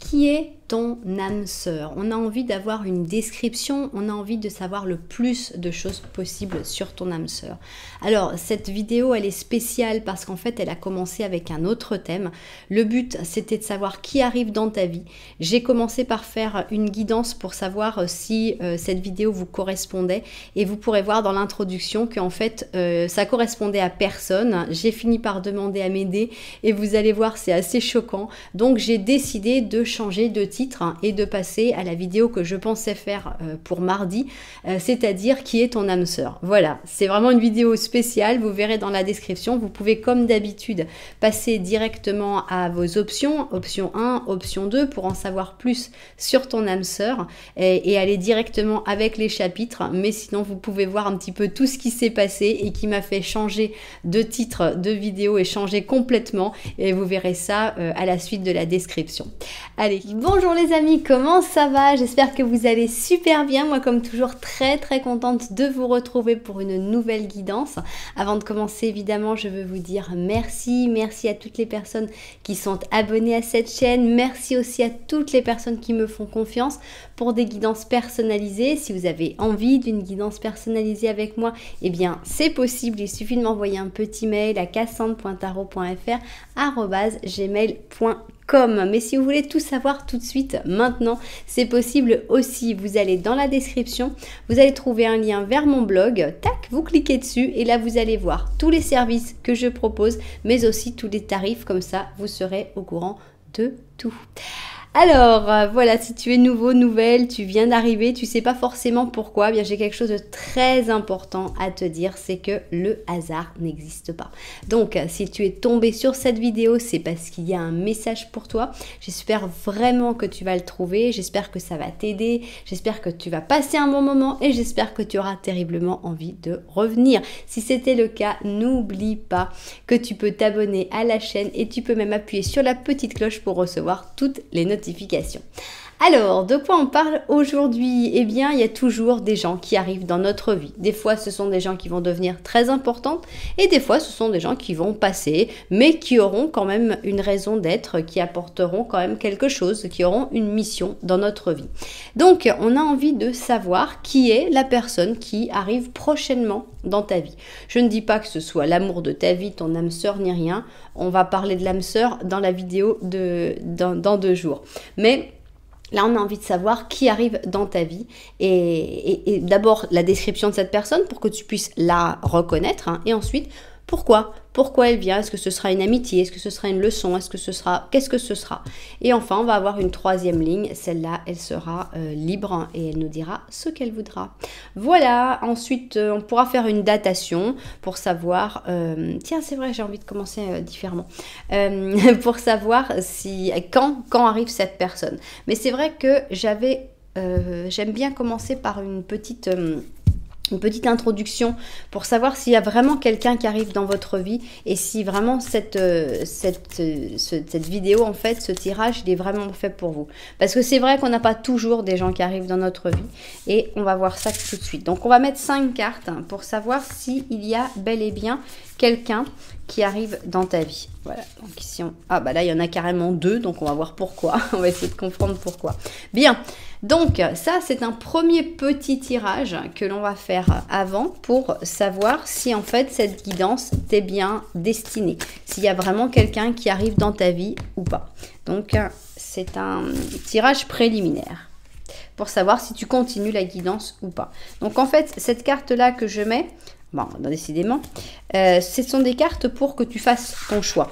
qui est ton âme sœur? On a envie d'avoir une description, on a envie de savoir le plus de choses possibles sur ton âme sœur. Alors, cette vidéo, elle est spéciale parce qu'en fait, elle a commencé avec un autre thème. Le but, c'était de savoir qui arrive dans ta vie. J'ai commencé par faire une guidance pour savoir si cette vidéo vous correspondait et vous pourrez voir dans l'introduction qu'en fait, ça correspondait à personne. J'ai fini par demander à m'aider et vous allez voir, c'est assez choquant. Donc, j'ai décidé de changer de titre et de passer à la vidéo que je pensais faire pour mardi, c'est-à-dire qui est ton âme sœur. Voilà, c'est vraiment une vidéo spéciale, vous verrez dans la description. Vous pouvez comme d'habitude passer directement à vos options, option 1, option 2 pour en savoir plus sur ton âme sœur et aller directement avec les chapitres, mais sinon vous pouvez voir un petit peu tout ce qui s'est passé et qui m'a fait changer de titre de vidéo et changer complètement, et vous verrez ça à la suite de la description. Allez, bonjour les amis, comment ça va? J'espère que vous allez super bien. Moi, comme toujours, très contente de vous retrouver pour une nouvelle guidance. Avant de commencer, évidemment, je veux vous dire merci à toutes les personnes qui sont abonnées à cette chaîne. Merci aussi à toutes les personnes qui me font confiance pour des guidances personnalisées. Si vous avez envie d'une guidance personnalisée avec moi, eh bien, c'est possible. Il suffit de m'envoyer un petit mail à cassandre.tarot.fr@gmail.com. Mais si vous voulez tout savoir tout de suite, maintenant, c'est possible aussi. Vous allez dans la description, vous allez trouver un lien vers mon blog. Tac, vous cliquez dessus et là, vous allez voir tous les services que je propose, mais aussi tous les tarifs. Comme ça, vous serez au courant de tout. Alors, voilà, si tu es nouveau, nouvelle, tu viens d'arriver, tu sais pas forcément pourquoi, eh bien j'ai quelque chose de très important à te dire, c'est que le hasard n'existe pas. Donc, si tu es tombé sur cette vidéo, c'est parce qu'il y a un message pour toi. J'espère vraiment que tu vas le trouver, j'espère que ça va t'aider, j'espère que tu vas passer un bon moment et j'espère que tu auras terriblement envie de revenir. Si c'était le cas, n'oublie pas que tu peux t'abonner à la chaîne et tu peux même appuyer sur la petite cloche pour recevoir toutes les notifications. Alors, de quoi on parle aujourd'hui? Eh bien, il y a toujours des gens qui arrivent dans notre vie. Des fois, ce sont des gens qui vont devenir très importants et des fois, ce sont des gens qui vont passer, mais qui auront quand même une raison d'être, qui apporteront quand même quelque chose, qui auront une mission dans notre vie. Donc, on a envie de savoir qui est la personne qui arrive prochainement dans ta vie. Je ne dis pas que ce soit l'amour de ta vie, ton âme sœur, ni rien. On va parler de l'âme sœur dans la vidéo dans 2 jours. Mais là, on a envie de savoir qui arrive dans ta vie et d'abord la description de cette personne pour que tu puisses la reconnaître, hein, et ensuite pourquoi elle vient, est-ce que ce sera une amitié, est-ce que ce sera une leçon, qu'est-ce que ce sera? Et enfin, on va avoir une 3e ligne, celle-là, elle sera libre et elle nous dira ce qu'elle voudra. Voilà, ensuite, on pourra faire une datation pour savoir, tiens, c'est vrai, j'ai envie de commencer différemment, pour savoir quand arrive cette personne. Mais c'est vrai que j'aime bien commencer par une petite introduction pour savoir s'il y a vraiment quelqu'un qui arrive dans votre vie et si vraiment cette vidéo, en fait, ce tirage, il est vraiment fait pour vous. Parce que c'est vrai qu'on n'a pas toujours des gens qui arrivent dans notre vie et on va voir ça tout de suite. Donc, on va mettre 5 cartes pour savoir s'il y a bel et bien quelqu'un qui arrive dans ta vie. Voilà, donc ici, ah bah là, il y en a carrément 2, donc on va voir pourquoi. On va essayer de comprendre pourquoi. Bien, donc ça, c'est un premier petit tirage que l'on va faire avant pour savoir si en fait cette guidance t'est bien destinée. S'il y a vraiment quelqu'un qui arrive dans ta vie ou pas. Donc, c'est un tirage préliminaire pour savoir si tu continues la guidance ou pas. Donc, en fait, cette carte-là que je mets, bon, décidément, ce sont des cartes pour que tu fasses ton choix.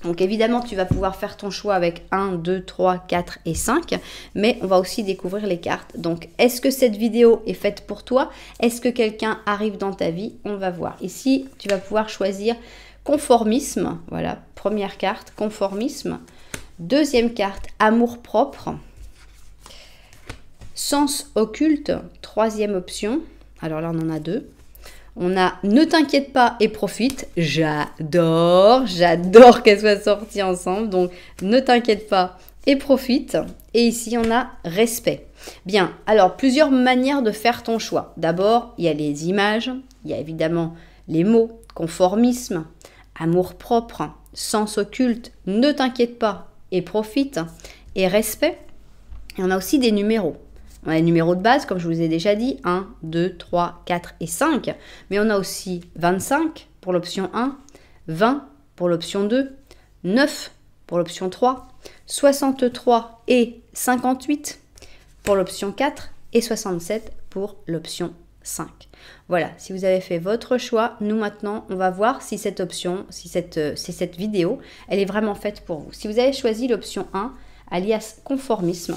Donc évidemment, tu vas pouvoir faire ton choix avec 1, 2, 3, 4 et 5, mais on va aussi découvrir les cartes. Donc, est-ce que cette vidéo est faite pour toi? Est-ce que quelqu'un arrive dans ta vie? On va voir. Ici, tu vas pouvoir choisir conformisme. Voilà, première carte, conformisme. 2e carte, amour-propre. Sens occulte, 3e option. Alors là, on en a 2. On a ne t'inquiète pas et profite. J'adore qu'elle soit sortie ensemble. Donc, ne t'inquiète pas et profite. Et ici, on a respect. Bien, alors plusieurs manières de faire ton choix. D'abord, il y a les images. Il y a évidemment les mots, conformisme, amour propre, sens occulte, ne t'inquiète pas et profite. et respect. Et on a aussi des numéros. On a les numéros de base, comme je vous ai déjà dit, 1, 2, 3, 4 et 5. Mais on a aussi 25 pour l'option 1, 20 pour l'option 2, 9 pour l'option 3, 63 et 58 pour l'option 4 et 67 pour l'option 5. Voilà, si vous avez fait votre choix, nous maintenant, on va voir si cette option, si cette vidéo, elle est vraiment faite pour vous. Si vous avez choisi l'option 1, alias conformisme,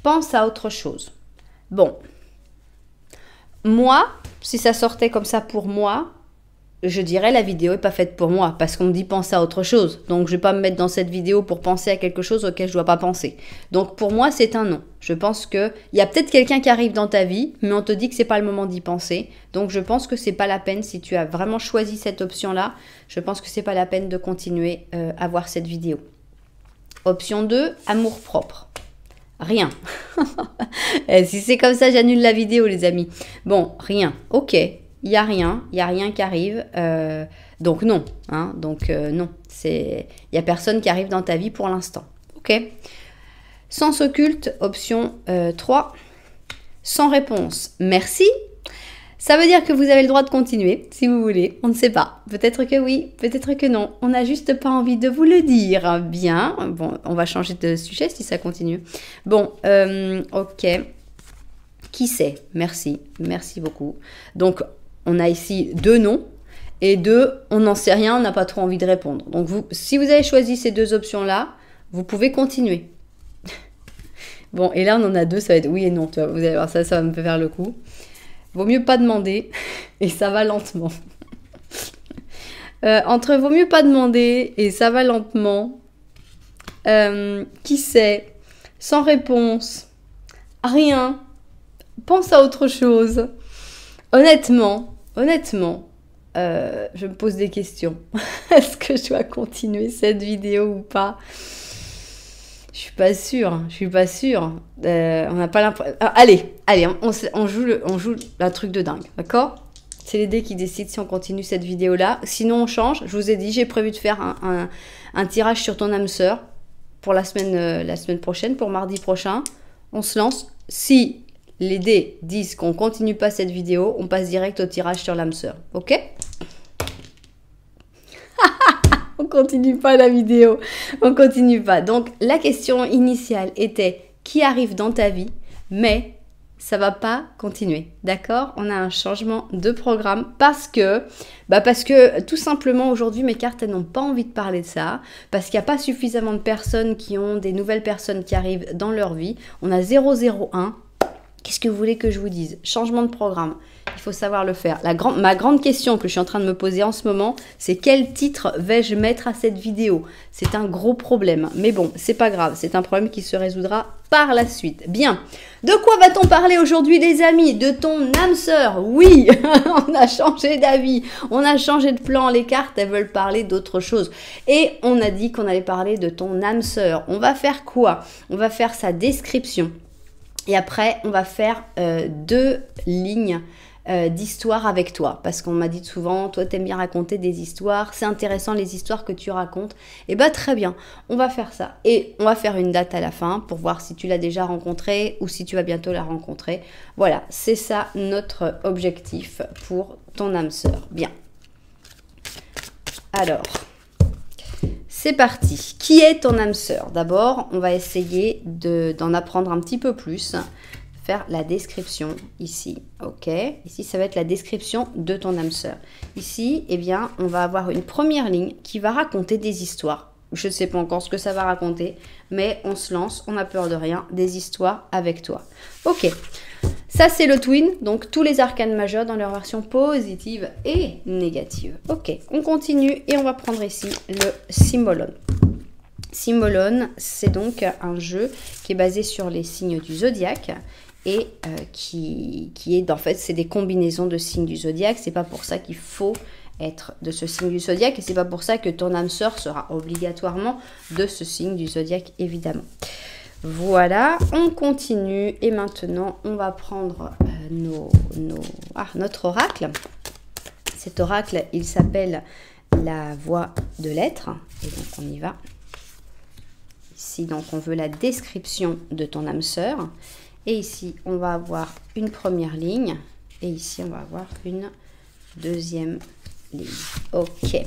pense à autre chose. Bon, moi, si ça sortait comme ça pour moi, je dirais la vidéo n'est pas faite pour moi parce qu'on me dit penser à autre chose. Donc, je ne vais pas me mettre dans cette vidéo pour penser à quelque chose auquel je ne dois pas penser. Donc, pour moi, c'est un non. Je pense qu'il y a peut-être quelqu'un qui arrive dans ta vie, mais on te dit que ce n'est pas le moment d'y penser. Donc, je pense que ce n'est pas la peine, si tu as vraiment choisi cette option-là, je pense que ce n'est pas la peine de continuer à voir cette vidéo. Option 2, amour-propre. Rien. Et si c'est comme ça, j'annule la vidéo, les amis. Bon, rien. Ok. Il n'y a rien qui arrive, donc non, hein, donc non, il n'y a personne qui arrive dans ta vie pour l'instant, ok. Sens occulte, option 3, sans réponse, merci, ça veut dire que vous avez le droit de continuer, si vous voulez, on ne sait pas, peut-être que oui, peut-être que non, on n'a juste pas envie de vous le dire, bien, bon, on va changer de sujet si ça continue, bon, ok, qui sait, merci beaucoup, donc, on a ici 2 noms et 2, on n'en sait rien, on n'a pas trop envie de répondre. Donc, si vous avez choisi ces 2 options-là, vous pouvez continuer. Bon, et là, on en a 2, ça va être oui et non. Tu vois, vous allez voir, ça va me faire le coup. Vaut mieux pas demander et ça va lentement. Entre vaut mieux pas demander et ça va lentement, qui sait, sans réponse, rien, pense à autre chose. Honnêtement, je me pose des questions. Est-ce que je dois continuer cette vidéo ou pas? Je suis pas sûre. On n'a pas l'impression. Allez, on joue un truc de dingue, d'accord? C'est les dés qui décident si on continue cette vidéo-là. Sinon, on change. Je vous ai dit, j'ai prévu de faire un tirage sur ton âme sœur pour la semaine prochaine, pour mardi prochain. On se lance. Si les dés disent qu'on continue pas cette vidéo, on passe direct au tirage sur l'âme sœur. Ok? On continue pas la vidéo. On continue pas. Donc, la question initiale était qui arrive dans ta vie, mais ça va pas continuer. D'accord? On a un changement de programme parce que tout simplement aujourd'hui, mes cartes, elles n'ont pas envie de parler de ça. Parce qu'il n'y a pas suffisamment de personnes qui ont des nouvelles personnes qui arrivent dans leur vie. On a 001. Qu'est-ce que vous voulez que je vous dise? Changement de programme, il faut savoir le faire. Ma grande question que je suis en train de me poser en ce moment, c'est quel titre vais-je mettre à cette vidéo? C'est un gros problème, mais bon, c'est pas grave, c'est un problème qui se résoudra par la suite. Bien, de quoi va-t-on parler aujourd'hui les amis? De ton âme sœur? Oui, on a changé d'avis, on a changé de plan, les cartes, elles veulent parler d'autre chose. Et on a dit qu'on allait parler de ton âme sœur. On va faire quoi? On va faire sa description. Et après, on va faire 2 lignes d'histoire avec toi. Parce qu'on m'a dit souvent, toi, t'aimes bien raconter des histoires. C'est intéressant les histoires que tu racontes. Et bah très bien, on va faire ça. Et on va faire une date à la fin pour voir si tu l'as déjà rencontrée ou si tu vas bientôt la rencontrer. Voilà, c'est ça notre objectif pour ton âme sœur. Bien. Alors... c'est parti. Qui est ton âme sœur? D'abord, on va essayer d'en apprendre un petit peu plus. Faire la description ici. Ok. Ici, ça va être la description de ton âme sœur. Ici, eh bien, on va avoir une première ligne qui va raconter des histoires. Je ne sais pas encore ce que ça va raconter, mais on se lance, on n'a peur de rien. Des histoires avec toi. Ok. Ça, c'est le twin, donc tous les arcanes majeurs dans leur version positive et négative. Ok, on continue et on va prendre ici le Symbolon. Symbolon, c'est donc un jeu qui est basé sur les signes du zodiaque et qui est, en fait, c'est des combinaisons de signes du zodiaque. C'est pas pour ça qu'il faut être de ce signe du zodiaque et c'est pas pour ça que ton âme sœur sera obligatoirement de ce signe du zodiaque, évidemment. Voilà, on continue et maintenant on va prendre notre oracle. Cet oracle, il s'appelle la voix de l'être et donc on y va Ici, donc, on veut la description de ton âme sœur. Et ici, on va avoir une première ligne. Et ici, on va avoir une deuxième ligne. Ok.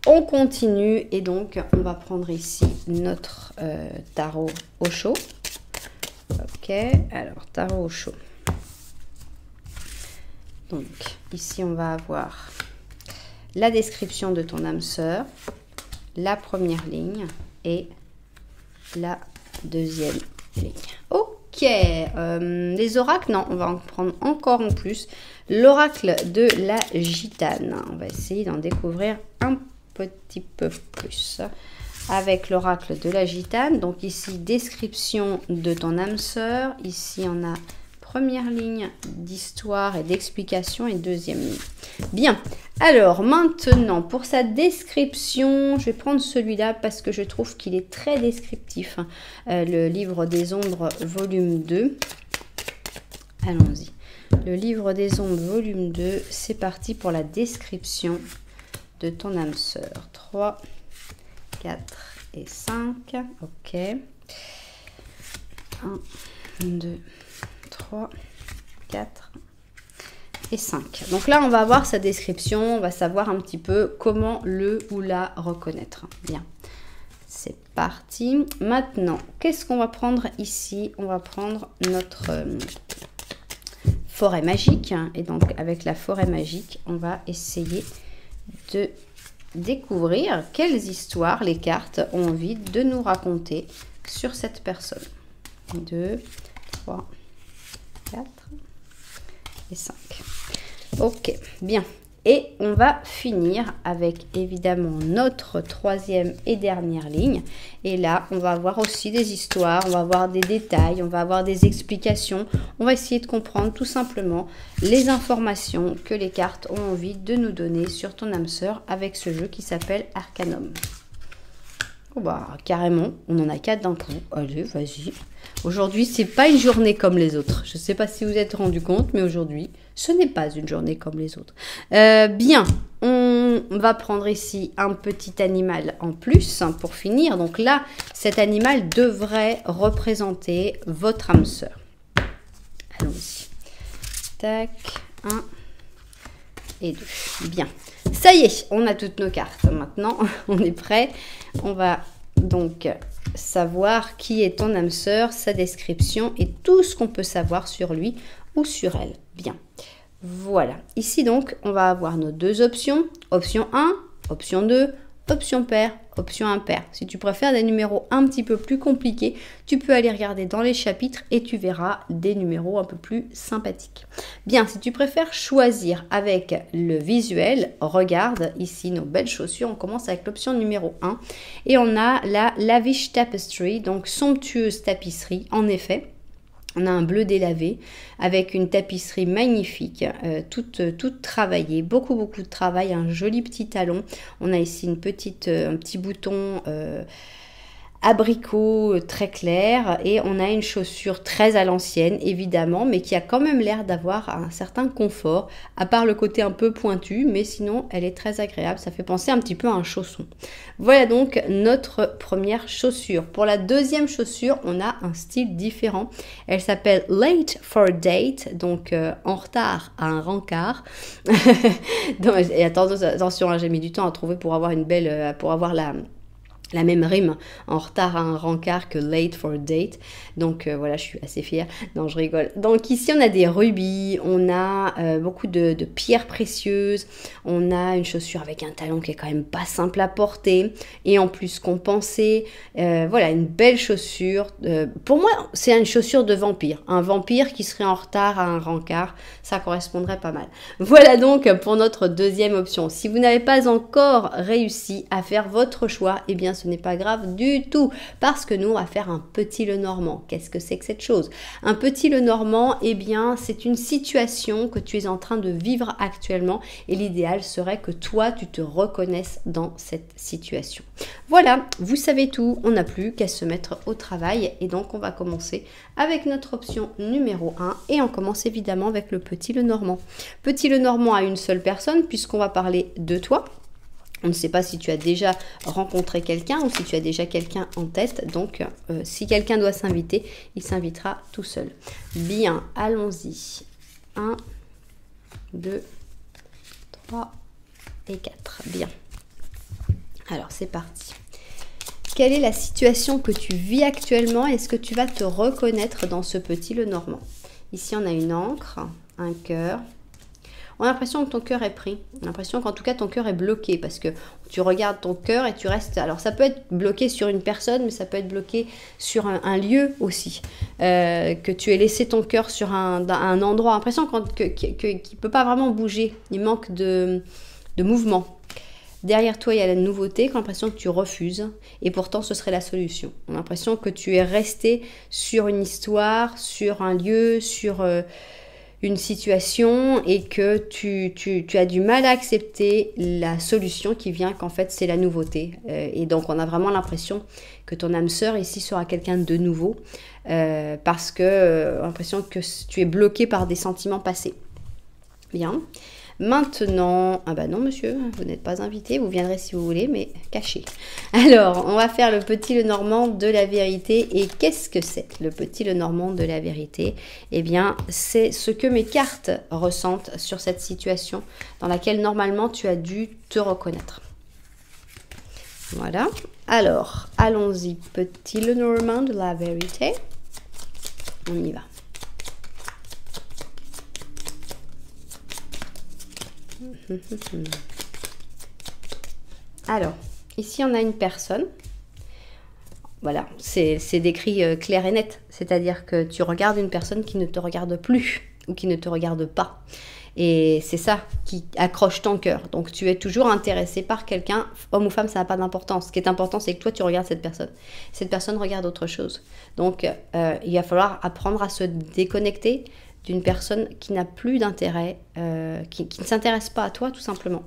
On continue et donc, on va prendre ici notre tarot Osho. Ok. Alors, tarot Osho. Donc, ici, on va avoir la description de ton âme sœur, la première ligne et la deuxième ligne. Ok, les oracles, non, on va en prendre encore en plus. L'oracle de la gitane. On va essayer d'en découvrir un petit peu plus. Avec l'oracle de la gitane, donc ici, description de ton âme sœur. Ici, on a première ligne d'histoire et d'explication et deuxième ligne. Bien, alors maintenant pour sa description, je vais prendre celui-là parce que je trouve qu'il est très descriptif. Le livre des ombres volume 2. Allons-y. Le livre des ombres volume 2, c'est parti pour la description de ton âme sœur. 3, 4 et 5. Ok. 1, 2, 3, 4 et 5. Donc là, on va avoir sa description. On va savoir un petit peu comment le ou la reconnaître. Bien. C'est parti. Maintenant, qu'est-ce qu'on va prendre ici? On va prendre notre forêt magique. Et donc, avec la forêt magique, on va essayer de découvrir quelles histoires les cartes ont envie de nous raconter sur cette personne. 2, 3, 4 et 5. Ok, bien. Et on va finir avec évidemment notre troisième et dernière ligne. Et là, on va avoir aussi des histoires, on va avoir des détails, on va avoir des explications. On va essayer de comprendre tout simplement les informations que les cartes ont envie de nous donner sur ton âme sœur avec ce jeu qui s'appelle Arcanum. Oh bah, carrément, on en a 4 d'un coup. Allez, vas-y. Aujourd'hui, c'est pas une journée comme les autres. Je ne sais pas si vous êtes rendu compte, mais aujourd'hui, ce n'est pas une journée comme les autres. Bien, on va prendre ici un petit animal en plus pour finir. Donc là, cet animal devrait représenter votre âme sœur. Allons-y. Tac, 1 et 2. Bien. Ça y est, on a toutes nos cartes. Maintenant, on est prêt. On va donc savoir qui est ton âme sœur, sa description et tout ce qu'on peut savoir sur lui ou sur elle. Bien. Voilà. Ici donc, on va avoir nos deux options. Option 1, option 2, option pair, option impair. Si tu préfères des numéros un petit peu plus compliqués, tu peux aller regarder dans les chapitres et tu verras des numéros un peu plus sympathiques. Bien, si tu préfères choisir avec le visuel, regarde ici nos belles chaussures. On commence avec l'option numéro 1 et on a la Lavish Tapestry, donc somptueuse tapisserie. En effet, on a un bleu délavé avec une tapisserie magnifique, toute travaillée, beaucoup de travail, un joli petit talon. On a ici un petit bouton abricot très clair et on a une chaussure très à l'ancienne évidemment, mais qui a quand même l'air d'avoir un certain confort, à part le côté un peu pointu, mais sinon elle est très agréable, ça fait penser un petit peu à un chausson. Voilà donc notre première chaussure. Pour la deuxième chaussure, on a un style différent. Elle s'appelle Late for a Date, donc en retard à un rencard. Et attention, hein, j'ai mis du temps à trouver pour avoir une belle, pour avoir la même rime, en retard à un rencard que late for a date. Donc voilà, je suis assez fière. Non, je rigole. Donc ici, on a des rubis, on a beaucoup de pierres précieuses, on a une chaussure avec un talon qui est quand même pas simple à porter et en plus compensé. Voilà, une belle chaussure. Pour moi, c'est une chaussure de vampire. Un vampire qui serait en retard à un rencard, ça correspondrait pas mal. Voilà donc pour notre deuxième option. Si vous n'avez pas encore réussi à faire votre choix, eh bien ce n'est pas grave du tout, parce que nous on va faire un petit Lenormand. Qu'est-ce que c'est que cette chose? Un petit Lenormand, eh bien c'est une situation que tu es en train de vivre actuellement et l'idéal serait que toi tu te reconnaisses dans cette situation. Voilà, vous savez tout, on n'a plus qu'à se mettre au travail et donc on va commencer avec notre option numéro 1 et on commence évidemment avec le petit Lenormand. Petit Lenormand à une seule personne puisqu'on va parler de toi. On ne sait pas si tu as déjà rencontré quelqu'un ou si tu as déjà quelqu'un en tête. Donc, si quelqu'un doit s'inviter, il s'invitera tout seul. Bien, allons-y. 1, 2, 3 et 4. Bien. Alors, c'est parti. Quelle est la situation que tu vis actuellement? Est-ce que tu vas te reconnaître dans ce petit Lenormand? Ici, on a une encre, un cœur. On a l'impression que ton cœur est pris. On a l'impression qu'en tout cas, ton cœur est bloqué parce que tu regardes ton cœur et tu restes... Alors, ça peut être bloqué sur une personne, mais ça peut être bloqué sur un lieu aussi. Que tu aies laissé ton cœur sur un endroit. L'impression qu'il ne peut pas vraiment bouger. Il manque de mouvement. Derrière toi, il y a la nouveauté, qu'on a l'impression que tu refuses, et pourtant ce serait la solution. On a l'impression que tu es resté sur une histoire, sur un lieu, sur une situation, et que tu as du mal à accepter la solution qui vient, qu'en fait c'est la nouveauté. Et donc on a vraiment l'impression que ton âme sœur ici sera quelqu'un de nouveau, parce que on a l'impression que tu es bloqué par des sentiments passés. Bien. Maintenant, ah bah non monsieur, vous n'êtes pas invité, vous viendrez si vous voulez, mais caché. Alors, on va faire le petit Lenormand de la vérité. Et qu'est-ce que c'est le petit Lenormand de la vérité? Eh bien, c'est ce que mes cartes ressentent sur cette situation dans laquelle normalement tu as dû te reconnaître. Voilà. Alors, allons-y, petit Lenormand de la vérité. On y va. Alors, ici on a une personne. Voilà, c'est décrit clair et net. C'est-à-dire que tu regardes une personne qui ne te regarde plus ou qui ne te regarde pas. Et c'est ça qui accroche ton cœur. Donc tu es toujours intéressé par quelqu'un, homme ou femme, ça n'a pas d'importance. Ce qui est important, c'est que toi tu regardes cette personne. Cette personne regarde autre chose. Donc il va falloir apprendre à se déconnecter d'une personne qui n'a plus d'intérêt, qui ne s'intéresse pas à toi tout simplement.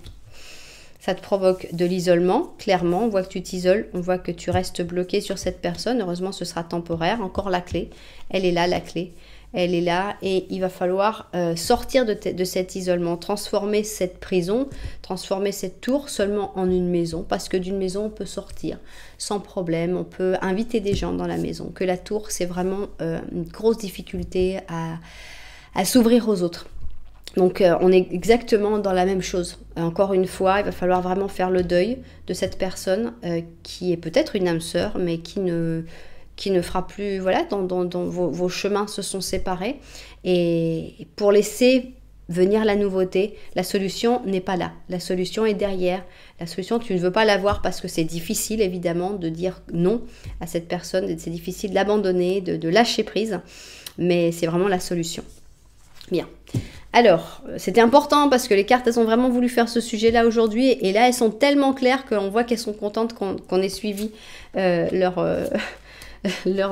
Ça te provoque de l'isolement, clairement, on voit que tu t'isoles, on voit que tu restes bloqué sur cette personne. Heureusement, ce sera temporaire. Encore la clé, elle est là, la clé. Elle est là et il va falloir sortir de cet isolement, transformer cette prison, transformer cette tour seulement en une maison, parce que d'une maison, on peut sortir sans problème, on peut inviter des gens dans la maison. Que la tour, c'est vraiment une grosse difficulté à s'ouvrir aux autres. Donc on est exactement dans la même chose. Encore une fois, il va falloir vraiment faire le deuil de cette personne qui est peut-être une âme sœur, mais qui ne fera plus, voilà, dont vos chemins se sont séparés. Et pour laisser venir la nouveauté, la solution n'est pas là. La solution est derrière. La solution, tu ne veux pas l'avoir parce que c'est difficile, évidemment, de dire non à cette personne. C'est difficile d'abandonner, de lâcher prise. Mais c'est vraiment la solution. Bien. Alors, c'était important parce que les cartes, elles ont vraiment voulu faire ce sujet-là aujourd'hui. Et là, elles sont tellement claires qu'on voit qu'elles sont contentes qu'on ait suivi leur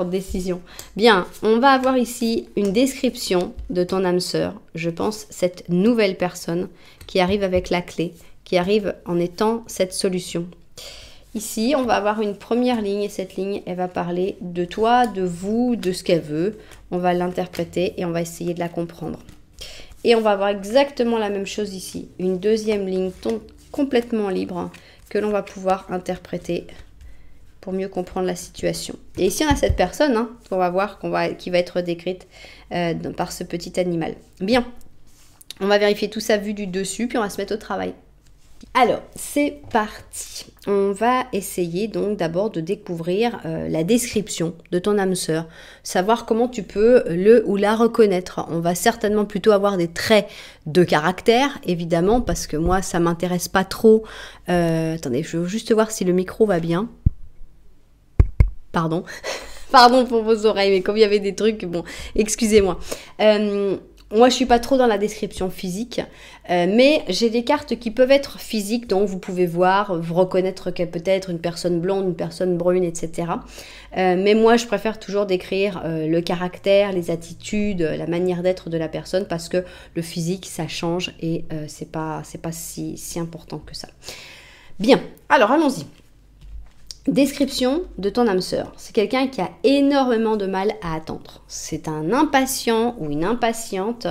décision. Bien, on va avoir ici une description de ton âme sœur. Je pense cette nouvelle personne qui arrive avec la clé, qui arrive en étant cette solution. Ici, on va avoir une première ligne et cette ligne, elle va parler de toi, de vous, de ce qu'elle veut. On va l'interpréter et on va essayer de la comprendre. Et on va avoir exactement la même chose ici. Une deuxième ligne complètement libre que l'on va pouvoir interpréter pour mieux comprendre la situation. Et ici, on a cette personne qu'on va voir, qui va être décrite par ce petit animal. Bien, on va vérifier tout ça vu du dessus, puis on va se mettre au travail. Alors, c'est parti. On va essayer donc d'abord de découvrir la description de ton âme sœur, savoir comment tu peux le ou la reconnaître. On va certainement plutôt avoir des traits de caractère, évidemment, parce que moi, ça m'intéresse pas trop. Attendez, je veux juste voir si le micro va bien. Pardon. Pardon pour vos oreilles, mais comme il y avait des trucs, bon, excusez-moi. Moi, je suis pas trop dans la description physique, mais j'ai des cartes qui peuvent être physiques, donc vous pouvez voir, vous reconnaître qu'elle peut être une personne blonde, une personne brune, etc. Mais moi, je préfère toujours décrire le caractère, les attitudes, la manière d'être de la personne, parce que le physique, ça change et c'est pas si important que ça. Bien, alors allons-y. Description de ton âme sœur. C'est quelqu'un qui a énormément de mal à attendre. C'est un impatient ou une impatiente,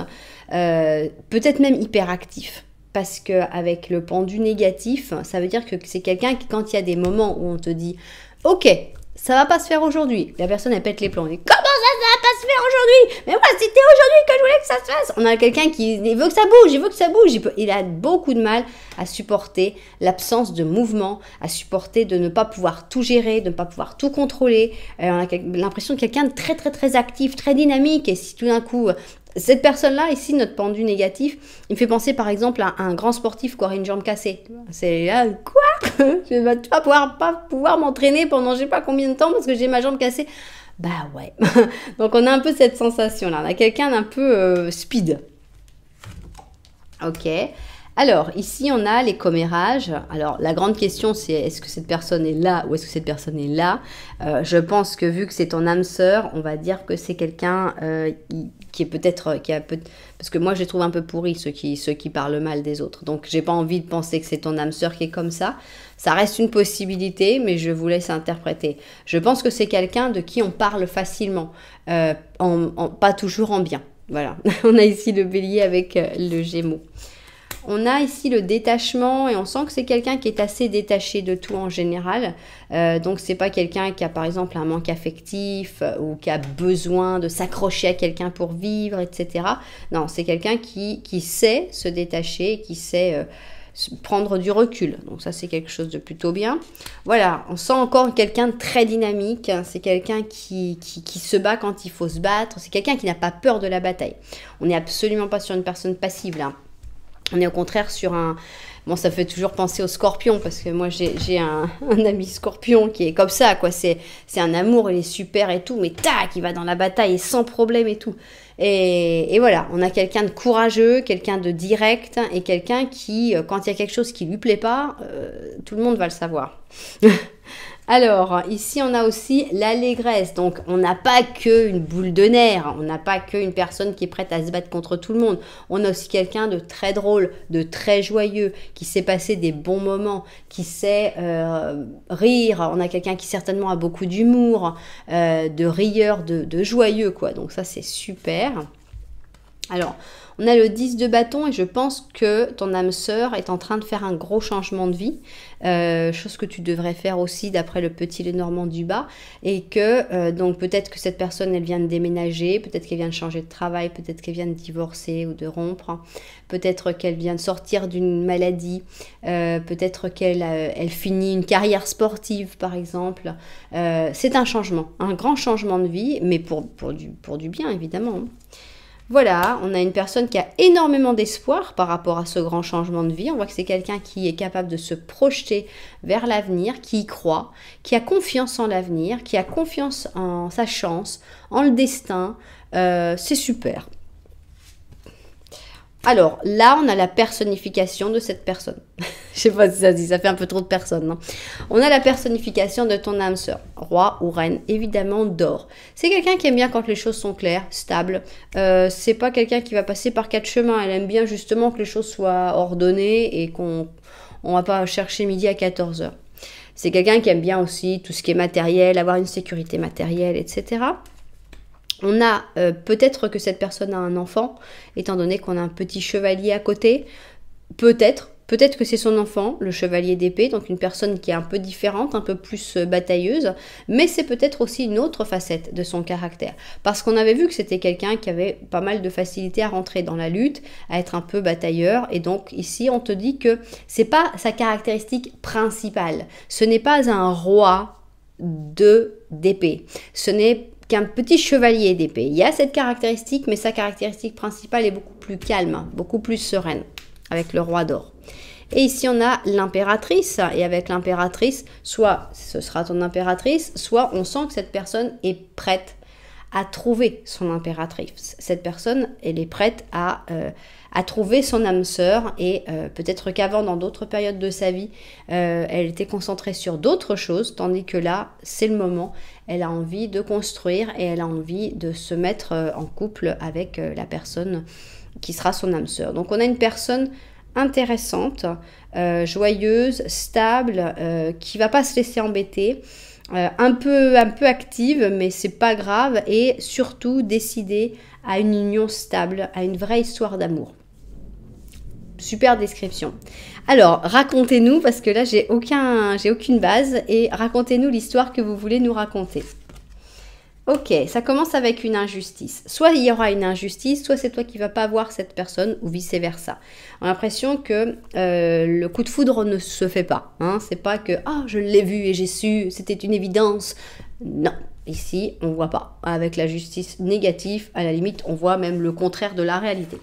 peut-être même hyperactif. parce qu'avec le pendu négatif, ça veut dire que c'est quelqu'un qui, quand il y a des moments où on te dit « Ok, ça va pas se faire aujourd'hui », la personne, elle pète les plombs. Elle dit « Comment ça va pas se faire aujourd'hui? Mais moi, c'était aujourd'hui que je voulais que ça se fasse !» On a quelqu'un qui il veut que ça bouge, il veut que ça bouge. Il a beaucoup de mal à supporter l'absence de mouvement, à supporter de ne pas pouvoir tout gérer, de ne pas pouvoir tout contrôler. On a l'impression de quelqu'un de très, très, très actif, très dynamique. Et si tout d'un coup... Cette personne-là, ici, notre pendu négatif, il me fait penser par exemple à un grand sportif qui aurait une jambe cassée. C'est là, quoi? Je ne vais pas pouvoir m'entraîner pendant je ne sais pas combien de temps parce que j'ai ma jambe cassée. Bah ouais. Donc on a un peu cette sensation-là. On a quelqu'un d'un peu speed. Ok. Alors, ici, on a les commérages. Alors, la grande question, c'est est-ce que cette personne est là ou est-ce que cette personne est là? Je pense que vu que c'est ton âme sœur, on va dire que c'est quelqu'un qui est peut-être... Parce que moi, je les trouve un peu pourris, ceux qui parlent mal des autres. Donc, j'ai pas envie de penser que c'est ton âme sœur qui est comme ça. Ça reste une possibilité, mais je vous laisse interpréter. Je pense que c'est quelqu'un de qui on parle facilement, pas toujours en bien. Voilà. On a ici le bélier avec le gémeaux. On a ici le détachement et on sent que c'est quelqu'un qui est assez détaché de tout en général. Donc, c'est pas quelqu'un qui a par exemple un manque affectif ou qui a besoin de s'accrocher à quelqu'un pour vivre, etc. Non, c'est quelqu'un qui sait se détacher, qui sait prendre du recul. Donc, ça, c'est quelque chose de plutôt bien. Voilà, on sent encore quelqu'un de très dynamique. C'est quelqu'un qui se bat quand il faut se battre. C'est quelqu'un qui n'a pas peur de la bataille. On n'est absolument pas sur une personne passive là. On est au contraire sur un... Bon, ça fait toujours penser au scorpion, parce que moi, j'ai un ami scorpion qui est comme ça, quoi. C'est un amour, il est super et tout, mais tac, il va dans la bataille et sans problème et tout. Et voilà, on a quelqu'un de courageux, quelqu'un de direct, et quelqu'un qui, quand il y a quelque chose qui lui plaît pas, tout le monde va le savoir. Alors, ici, on a aussi l'allégresse. Donc, on n'a pas qu'une boule de nerfs. On n'a pas qu'une personne qui est prête à se battre contre tout le monde. On a aussi quelqu'un de très drôle, de très joyeux, qui sait passer des bons moments, qui sait rire. On a quelqu'un qui certainement a beaucoup d'humour, de rieur, de joyeux, quoi. Donc, ça, c'est super. Alors, on a le 10 de bâton et je pense que ton âme sœur est en train de faire un gros changement de vie, chose que tu devrais faire aussi d'après le petit Lenormand du bas, et que donc peut-être que cette personne elle vient de déménager, peut-être qu'elle vient de changer de travail, peut-être qu'elle vient de divorcer ou de rompre, peut-être qu'elle vient de sortir d'une maladie, peut-être qu'elle elle finit une carrière sportive par exemple. C'est un changement, un grand changement de vie, mais pour du bien évidemment. Voilà, on a une personne qui a énormément d'espoir par rapport à ce grand changement de vie. On voit que c'est quelqu'un qui est capable de se projeter vers l'avenir, qui y croit, qui a confiance en l'avenir, qui a confiance en sa chance, en le destin. C'est super. Alors là, on a la personnification de cette personne. Je sais pas si ça se dit, ça fait un peu trop de personnes. Non, on a la personnification de ton âme sœur, roi ou reine, évidemment d'or. C'est quelqu'un qui aime bien quand les choses sont claires, stables. C'est pas quelqu'un qui va passer par 4 chemins. Elle aime bien justement que les choses soient ordonnées et qu'on va pas chercher midi à 14h. C'est quelqu'un qui aime bien aussi tout ce qui est matériel, avoir une sécurité matérielle, etc. On a peut-être que cette personne a un enfant, étant donné qu'on a un petit chevalier à côté. Peut-être que c'est son enfant, le chevalier d'épée, donc une personne qui est un peu différente, un peu plus batailleuse, mais c'est peut-être aussi une autre facette de son caractère. Parce qu'on avait vu que c'était quelqu'un qui avait pas mal de facilité à rentrer dans la lutte, à être un peu batailleur, et donc ici on te dit que c'est pas sa caractéristique principale. Ce n'est pas un roi d'épée. Ce n'est qu'un petit chevalier d'épée. Il y a cette caractéristique, mais sa caractéristique principale est beaucoup plus calme, beaucoup plus sereine, avec le roi d'or. Et ici, on a l'impératrice, et avec l'impératrice, soit ce sera ton impératrice, soit on sent que cette personne est prête à trouver son impératrice. Cette personne, elle est prête à trouver son âme sœur, et peut-être qu'avant, dans d'autres périodes de sa vie, elle était concentrée sur d'autres choses, tandis que là, c'est le moment, elle a envie de construire et elle a envie de se mettre en couple avec la personne qui sera son âme sœur. Donc on a une personne intéressante, joyeuse, stable, qui va pas se laisser embêter, un peu active, mais c'est pas grave, et surtout décidée à une union stable, à une vraie histoire d'amour. super description. Alors, racontez-nous, parce que là, j'ai aucune base, et racontez-nous l'histoire que vous voulez nous raconter. Ok, ça commence avec une injustice. Soit il y aura une injustice, soit c'est toi qui vas pas voir cette personne, ou vice-versa. On a l'impression que le coup de foudre ne se fait pas. Hein. C'est pas que « Ah, je l'ai vu et j'ai su, c'était une évidence ». Non, ici, on voit pas. Avec la justice négative, à la limite, on voit même le contraire de la réalité.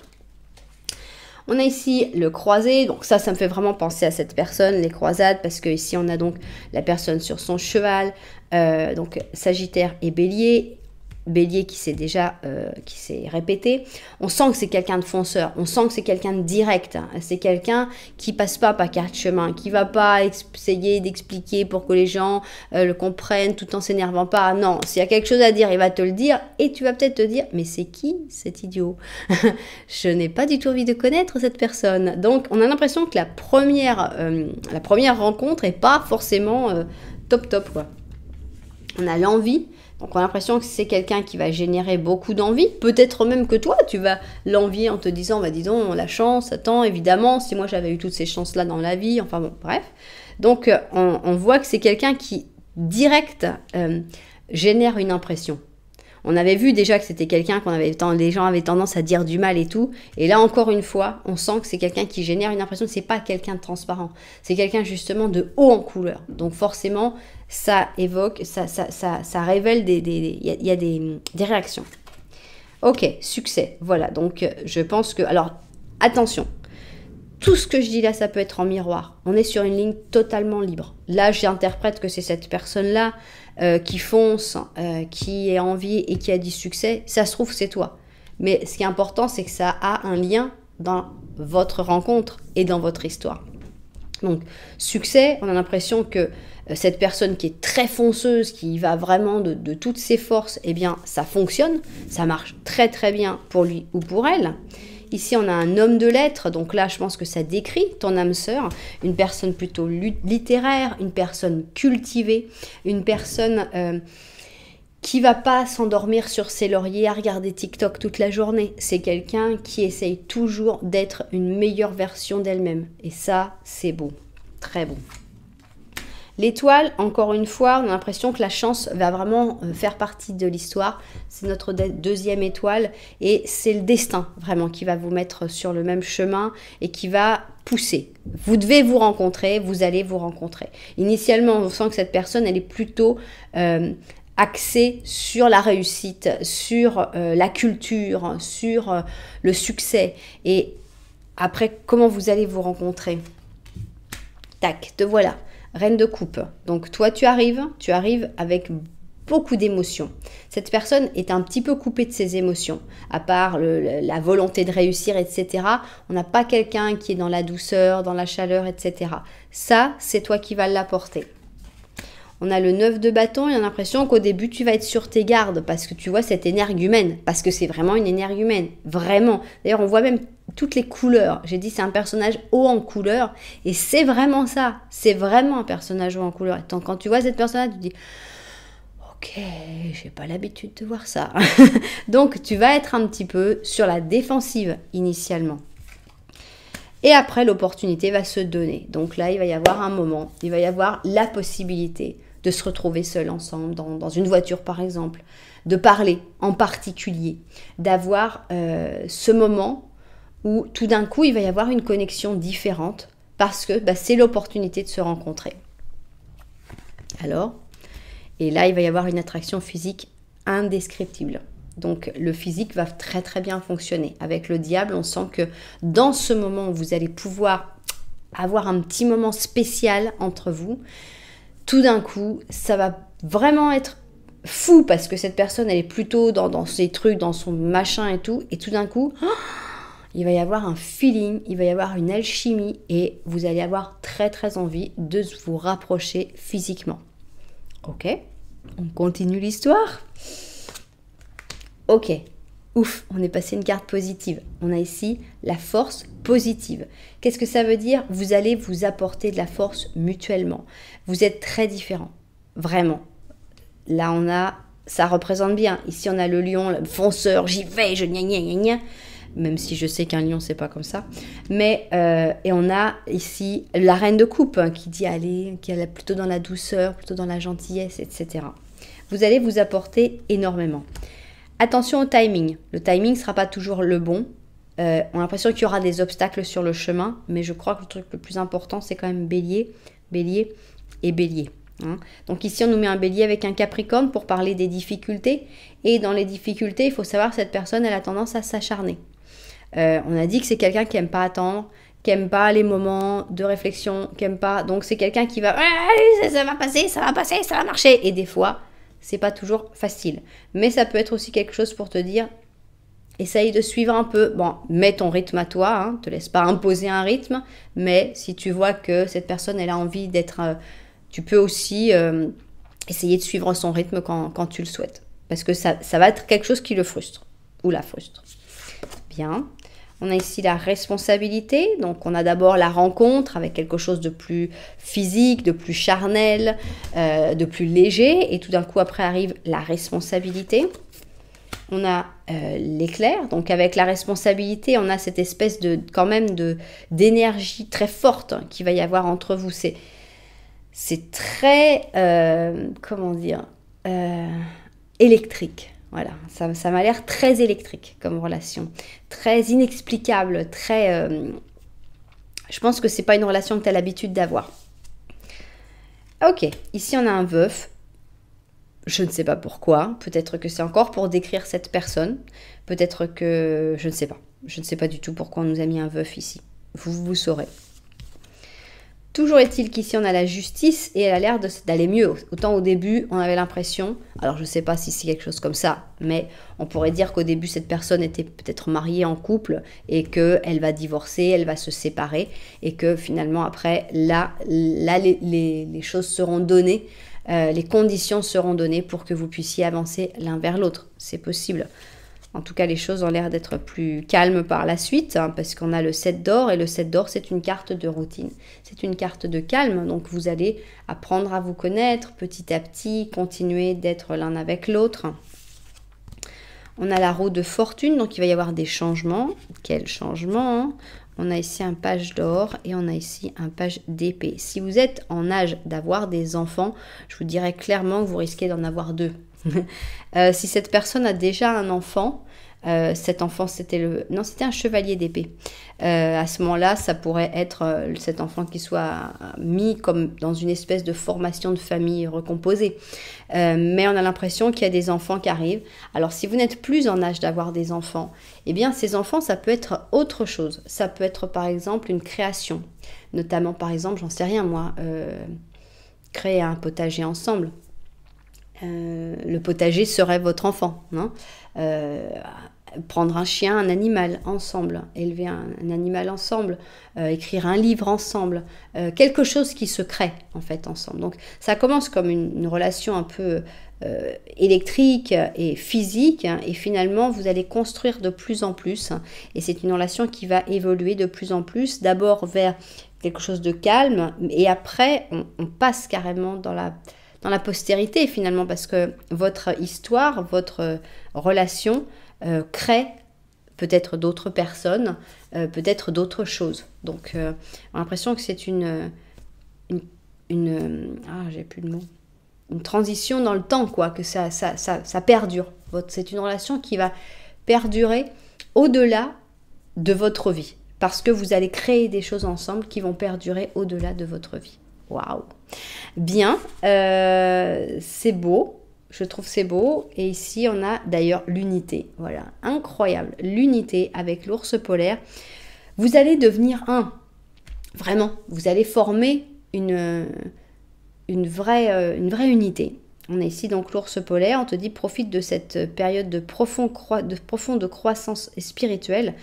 On a ici le croisé, donc ça me fait vraiment penser à cette personne, les croisades, parce que ici on a donc la personne sur son cheval, donc Sagittaire et Bélier. Bélier qui s'est répété. On sent que c'est quelqu'un de fonceur, on sent que c'est quelqu'un de direct, c'est quelqu'un qui passe pas par quatre chemins, qui va pas essayer d'expliquer pour que les gens le comprennent tout en s'énervant pas. Non, s'il y a quelque chose à dire, il va te le dire et tu vas peut-être te dire, mais c'est qui cet idiot? Je n'ai pas du tout envie de connaître cette personne. Donc on a l'impression que la première rencontre est pas forcément top quoi. On a l'envie. Donc on a l'impression que c'est quelqu'un qui va générer beaucoup d'envie, peut-être même que toi tu vas l'envier en te disant bah dis donc la chance, attends évidemment si moi j'avais eu toutes ces chances là dans la vie, enfin bon bref. Donc on voit que c'est quelqu'un qui direct génère une impression. On avait vu déjà que c'était quelqu'un les gens avaient tendance à dire du mal et tout. Et là, encore une fois, on sent que c'est quelqu'un qui génère une impression que c'est pas quelqu'un de transparent. C'est quelqu'un justement de haut en couleur. Donc forcément, ça évoque, ça révèle il y a des réactions. Ok, succès. Voilà, donc je pense que... Alors, attention. Tout ce que je dis là, ça peut être en miroir. On est sur une ligne totalement libre. Là, j'interprète que c'est cette personne-là qui fonce, qui a envie et qui a du succès. Ça se trouve, c'est toi. Mais ce qui est important, c'est que ça a un lien dans votre rencontre et dans votre histoire. Donc, succès, on a l'impression que cette personne qui est très fonceuse, qui va vraiment de toutes ses forces, eh bien, ça fonctionne. Ça marche très, très bien pour lui ou pour elle. Ici, on a un homme de lettres, donc là, je pense que ça décrit ton âme sœur, une personne plutôt littéraire, une personne cultivée, une personne qui va pas s'endormir sur ses lauriers à regarder TikTok toute la journée. C'est quelqu'un qui essaye toujours d'être une meilleure version d'elle-même. Et ça, c'est beau, très beau. L'étoile, encore une fois, on a l'impression que la chance va vraiment faire partie de l'histoire. C'est notre deuxième étoile et c'est le destin vraiment qui va vous mettre sur le même chemin et qui va pousser. Vous devez vous rencontrer, vous allez vous rencontrer. Initialement, on sent que cette personne, elle est plutôt axée sur la réussite, sur la culture, sur le succès. Et après, comment vous allez vous rencontrer? Tac, te voilà. Reine de coupe. Donc toi, tu arrives avec beaucoup d'émotions. Cette personne est un petit peu coupée de ses émotions. À part la volonté de réussir, etc. On n'a pas quelqu'un qui est dans la douceur, dans la chaleur, etc. Ça, c'est toi qui vas l'apporter. On a le 9 de bâton et on a l'impression qu'au début, tu vas être sur tes gardes parce que tu vois cette énergumène. Parce que c'est vraiment une énergumène. Vraiment. D'ailleurs, on voit même toutes les couleurs. J'ai dit c'est un personnage haut en couleur. Et c'est vraiment ça. C'est vraiment un personnage haut en couleur. Et quand tu vois cette personne-là, tu te dis ok, j'ai pas l'habitude de voir ça. Donc, tu vas être un petit peu sur la défensive initialement. Et après, l'opportunité va se donner. Donc là, il va y avoir un moment, il va y avoir la possibilité de se retrouver seul ensemble, dans une voiture par exemple, de parler en particulier, d'avoir ce moment où tout d'un coup, il va y avoir une connexion différente parce que c'est l'opportunité de se rencontrer. Alors, et là, il va y avoir une attraction physique indescriptible. Donc, le physique va très très bien fonctionner. Avec le diable, on sent que dans ce moment où vous allez pouvoir avoir un petit moment spécial entre vous, tout d'un coup, ça va vraiment être fou parce que cette personne, elle est plutôt dans ses trucs, dans son machin et tout. Et tout d'un coup, il va y avoir un feeling, il va y avoir une alchimie et vous allez avoir très très envie de vous rapprocher physiquement. Ok, on continue l'histoire. Ok, ouf, on est passé une carte positive. On a ici la force positive. Qu'est-ce que ça veut dire? Vous allez vous apporter de la force mutuellement. Vous êtes très différents, vraiment. Là, ça représente bien. Ici, on a le lion, le fonceur, j'y vais, je gna gna gna gna. même si je sais qu'un lion, c'est pas comme ça. Mais, et on a ici la reine de coupe hein, qui dit aller, qui est plutôt dans la douceur, plutôt dans la gentillesse, etc. Vous allez vous apporter énormément. Attention au timing. Le timing ne sera pas toujours le bon. On a l'impression qu'il y aura des obstacles sur le chemin, mais je crois que le truc le plus important, c'est quand même bélier, bélier et bélier. Hein. Donc ici, on nous met un bélier avec un capricorne pour parler des difficultés. Et dans les difficultés, il faut savoir que cette personne, elle a tendance à s'acharner. On a dit que c'est quelqu'un qui n'aime pas attendre, qui n'aime pas les moments de réflexion, qui n'aime pas... Donc c'est quelqu'un qui va... ça va passer, ça va marcher. Et des fois, c'est pas toujours facile. Mais ça peut être aussi quelque chose pour te dire... Essaye de suivre un peu, bon, mets ton rythme à toi, hein, te laisse pas imposer un rythme, mais si tu vois que cette personne, elle a envie d'être, tu peux aussi essayer de suivre son rythme quand tu le souhaites, parce que ça va être quelque chose qui le frustre, ou la frustre. Bien, on a ici la responsabilité, donc on a d'abord la rencontre avec quelque chose de plus physique, de plus charnel, de plus léger, et tout d'un coup après arrive la responsabilité. On a l'éclair, donc avec la responsabilité, on a cette espèce de quand même d'énergie très forte hein, qu'il va y avoir entre vous. C'est très, comment dire, électrique. Voilà, ça m'a l'air très électrique comme relation, très inexplicable, très... je pense que c'est pas une relation que tu as l'habitude d'avoir. Ok, ici on a un veuf. Je ne sais pas pourquoi, peut-être que c'est encore pour décrire cette personne, peut-être que... je ne sais pas. Je ne sais pas du tout pourquoi on nous a mis un veuf ici. Vous saurez. Toujours est-il qu'ici on a la justice et elle a l'air d'aller mieux. Autant au début, on avait l'impression, alors je ne sais pas si c'est quelque chose comme ça, mais on pourrait dire qu'au début, cette personne était peut-être mariée en couple et qu'elle va divorcer, elle va se séparer et que finalement après, là les choses seront données. Les conditions seront données pour que vous puissiez avancer l'un vers l'autre. C'est possible. En tout cas, les choses ont l'air d'être plus calmes par la suite, hein, parce qu'on a le 7 d'or, et le 7 d'or, c'est une carte de routine. C'est une carte de calme, donc vous allez apprendre à vous connaître petit à petit, continuer d'être l'un avec l'autre. On a la roue de fortune, donc il va y avoir des changements. Quels changements hein? On a ici un page d'or et on a ici un page d'épée. Si vous êtes en âge d'avoir des enfants, je vous dirais clairement que vous risquez d'en avoir deux. Si cette personne a déjà un enfant, cet enfant c'était un chevalier d'épée. À ce moment-là, ça pourrait être cet enfant qui soit mis comme dans une espèce de formation de famille recomposée. Mais on a l'impression qu'il y a des enfants qui arrivent. Alors si vous n'êtes plus en âge d'avoir des enfants, eh bien ces enfants ça peut être autre chose. Ça peut être par exemple une création. Notamment par exemple, j'en sais rien moi, créer un potager ensemble. Le potager serait votre enfant, hein prendre un chien, un animal ensemble, élever un animal ensemble, écrire un livre ensemble, quelque chose qui se crée en fait ensemble. Donc ça commence comme une relation un peu électrique et physique hein, et finalement vous allez construire de plus en plus hein, et c'est une relation qui va évoluer de plus en plus, d'abord vers quelque chose de calme et après on passe carrément dans la postérité finalement parce que votre histoire, votre relation crée peut-être d'autres personnes, peut-être d'autres choses. Donc, on a l'impression que c'est j'ai plus le mot, une transition dans le temps, quoi, que ça perdure. C'est une relation qui va perdurer au-delà de votre vie, parce que vous allez créer des choses ensemble qui vont perdurer au-delà de votre vie. Waouh! Bien, c'est beau. Je trouve c'est beau. Et ici, on a d'ailleurs l'unité. Voilà, incroyable. L'unité avec l'ours polaire. Vous allez devenir un. Vraiment, vous allez former une vraie unité. On a ici donc l'ours polaire. On te dit, profite de cette période de profonde croissance spirituelle.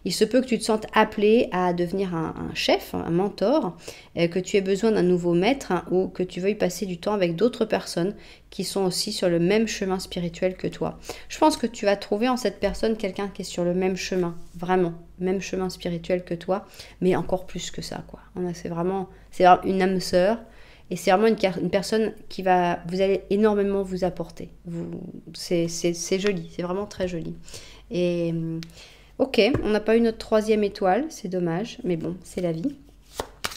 Il se peut que tu te sentes appelé à devenir un chef, un mentor, que tu aies besoin d'un nouveau maître hein, ou que tu veuilles passer du temps avec d'autres personnes qui sont aussi sur le même chemin spirituel que toi. Je pense que tu vas trouver en cette personne quelqu'un qui est sur le même chemin, vraiment, même chemin spirituel que toi, mais encore plus que ça, quoi. C'est vraiment une âme sœur et c'est vraiment une personne qui vous allez énormément vous apporter. C'est joli, c'est vraiment très joli. Et... Ok, on n'a pas eu notre 3e étoile, c'est dommage, mais bon, c'est la vie.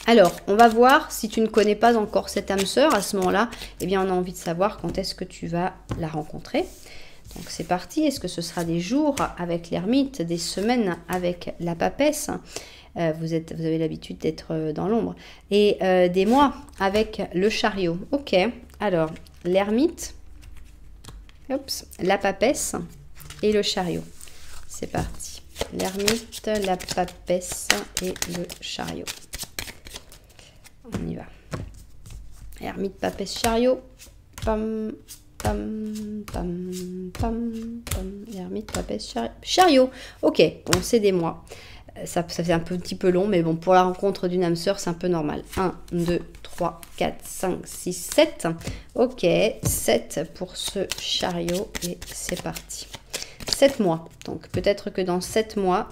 Alors, on va voir si tu ne connais pas encore cette âme sœur. À ce moment-là, eh bien, on a envie de savoir quand est-ce que tu vas la rencontrer. Donc, c'est parti. Est-ce que ce sera des jours avec l'ermite, des semaines avec la papesse? Vous avez l'habitude d'être dans l'ombre. Et des mois avec le chariot. Ok, alors, l'ermite, la papesse et le chariot. C'est parti. L'ermite, la papesse et le chariot. On y va. Ermite, papesse, chariot. Pam, pam, pam, pam, pam. Ermite, papesse, chariot. Chariot. Ok, bon, c'est des mois. Ça fait un petit peu long, mais bon, pour la rencontre d'une âme sœur, c'est un peu normal. 1, 2, 3, 4, 5, 6, 7. Ok, 7 pour ce chariot et c'est parti. 7 mois. Donc, peut-être que dans 7 mois,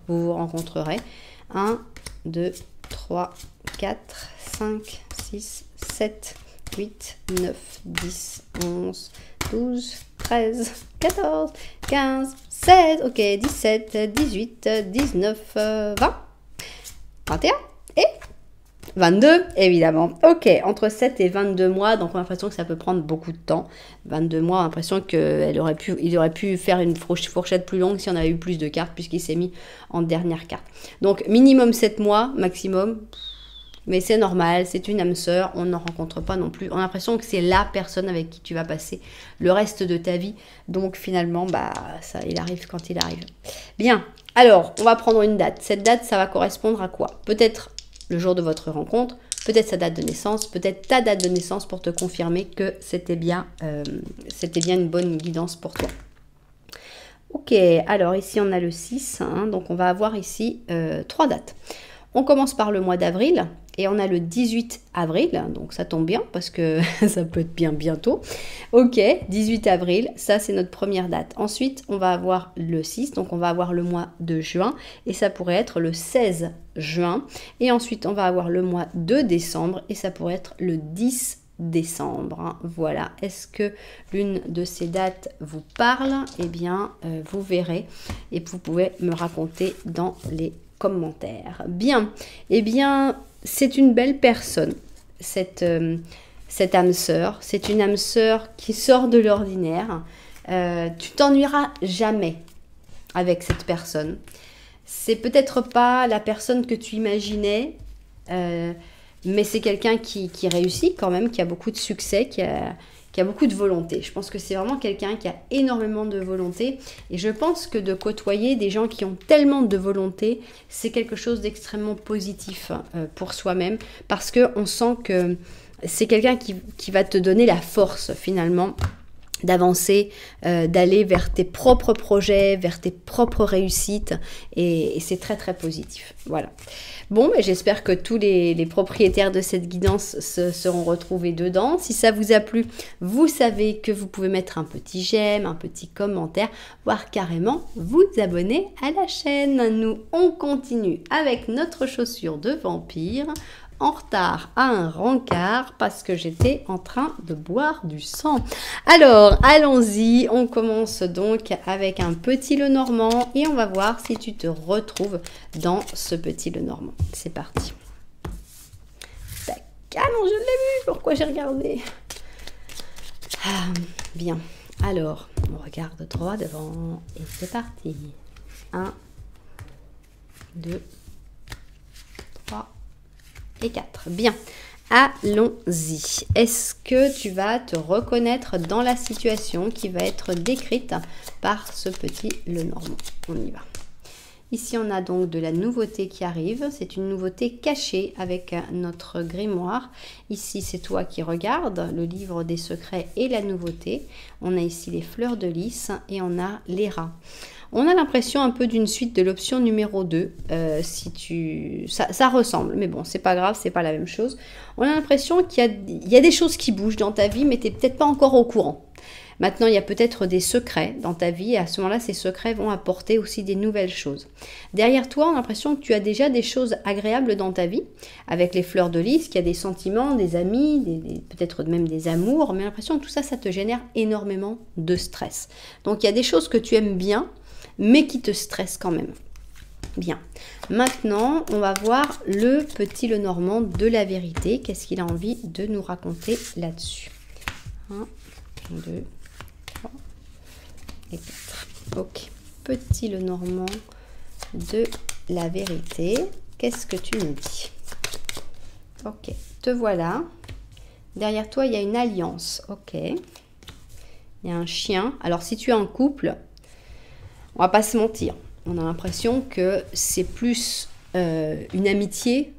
vous vous rencontrerez. 1, 2, 3, 4, 5, 6, 7, 8, 9, 10, 11, 12, 13, 14, 15, 16, ok, 17, 18, 19, 20, 21 et 22, évidemment. Ok, entre 7 et 22 mois, donc on a l'impression que ça peut prendre beaucoup de temps. 22 mois, on a l'impression qu'il aurait pu faire une fourchette plus longue si on avait eu plus de cartes, puisqu'il s'est mis en dernière carte. Donc, minimum 7 mois, maximum. Mais c'est normal, c'est une âme sœur, on n'en rencontre pas non plus. On a l'impression que c'est la personne avec qui tu vas passer le reste de ta vie. Donc finalement, ça, il arrive quand il arrive. Bien, alors, on va prendre une date. Cette date, ça va correspondre à quoi? Peut-être le jour de votre rencontre, peut-être sa date de naissance, peut-être ta date de naissance pour te confirmer que c'était bien une bonne guidance pour toi. Ok, alors ici on a le 6, donc on va avoir ici 3 dates. On commence par le mois d'avril et on a le 18 avril, donc ça tombe bien parce que ça peut être bien bientôt. Ok, 18 avril, ça c'est notre première date. Ensuite, on va avoir le 6, donc on va avoir le mois de juin et ça pourrait être le 16 juin. Et ensuite, on va avoir le mois de décembre et ça pourrait être le 10 décembre. Voilà, est-ce que l'une de ces dates vous parle? Eh bien, vous verrez et vous pouvez me raconter dans les commentaires. Bien, eh bien, c'est une belle personne, cette âme sœur. C'est une âme sœur qui sort de l'ordinaire. Tu t'ennuieras jamais avec cette personne. C'est peut-être pas la personne que tu imaginais, mais c'est quelqu'un qui réussit quand même, qui a beaucoup de succès, qui a beaucoup de volonté. Je pense que c'est vraiment quelqu'un qui a énormément de volonté. Et je pense que de côtoyer des gens qui ont tellement de volonté, c'est quelque chose d'extrêmement positif pour soi-même. Parce qu'on sent que c'est quelqu'un qui va te donner la force finalement d'avancer, d'aller vers tes propres projets, vers tes propres réussites. Et c'est très très positif. Voilà. Bon, j'espère que tous les propriétaires de cette guidance se seront retrouvés dedans. Si ça vous a plu, vous savez que vous pouvez mettre un petit j'aime, un petit commentaire, voire carrément vous abonner à la chaîne. Nous, on continue avec notre chaussure de vampire, en retard à un rencard parce que j'étais en train de boire du sang. Alors, allons-y, on commence donc avec un petit Lenormand et on va voir si tu te retrouves dans ce petit Lenormand. C'est parti. Tac. Ah non, je l'ai vu, pourquoi j'ai regardé? Bien, alors, on regarde droit devant et c'est parti. 1, 2, 3 et 4. Bien, allons-y. Est-ce que tu vas te reconnaître dans la situation qui va être décrite par ce petit Lenormand? On y va. Ici, on a donc de la nouveauté qui arrive. C'est une nouveauté cachée avec notre grimoire. Ici, c'est toi qui regardes le livre des secrets et la nouveauté. On a ici les fleurs de lys et on a les rats. On a l'impression un peu d'une suite de l'option numéro 2. Ça ressemble, mais bon, c'est pas grave, c'est pas la même chose. On a l'impression qu'il y a des choses qui bougent dans ta vie, mais tu n'es peut-être pas encore au courant. Maintenant, il y a peut-être des secrets dans ta vie et à ce moment-là, ces secrets vont apporter aussi des nouvelles choses. Derrière toi, on a l'impression que tu as déjà des choses agréables dans ta vie, avec les fleurs de lys, qu'il y a des sentiments, des amis, peut-être même des amours, mais l'impression que tout ça, ça te génère énormément de stress. Donc, il y a des choses que tu aimes bien, mais qui te stresse quand même. Bien. Maintenant, on va voir le petit Lenormand de la vérité. Qu'est-ce qu'il a envie de nous raconter là-dessus? 1, 2, 3 et 4. Ok. Petit Lenormand de la vérité. Qu'est-ce que tu nous dis? Ok. Te voilà. Derrière toi, il y a une alliance. Ok. Il y a un chien. Alors, si tu es en couple, on va pas se mentir. On a l'impression que c'est plus une amitié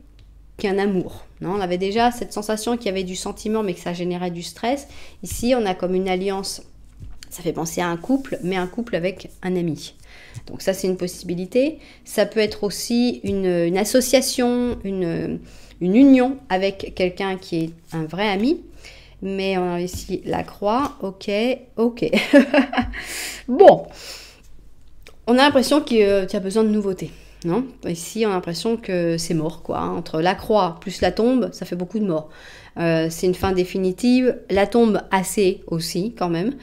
qu'un amour. Non, on avait déjà cette sensation qu'il y avait du sentiment, mais que ça générait du stress. Ici, on a comme une alliance. Ça fait penser à un couple, mais un couple avec un ami. Donc ça, c'est une possibilité. Ça peut être aussi une association, une union avec quelqu'un qui est un vrai ami. Mais on a ici la croix. Ok, ok. Bon. On a l'impression que tu as besoin de nouveautés. Non, ici, on a l'impression que c'est mort, quoi. Entre la croix plus la tombe, ça fait beaucoup de morts. C'est une fin définitive. La tombe, assez aussi, quand même.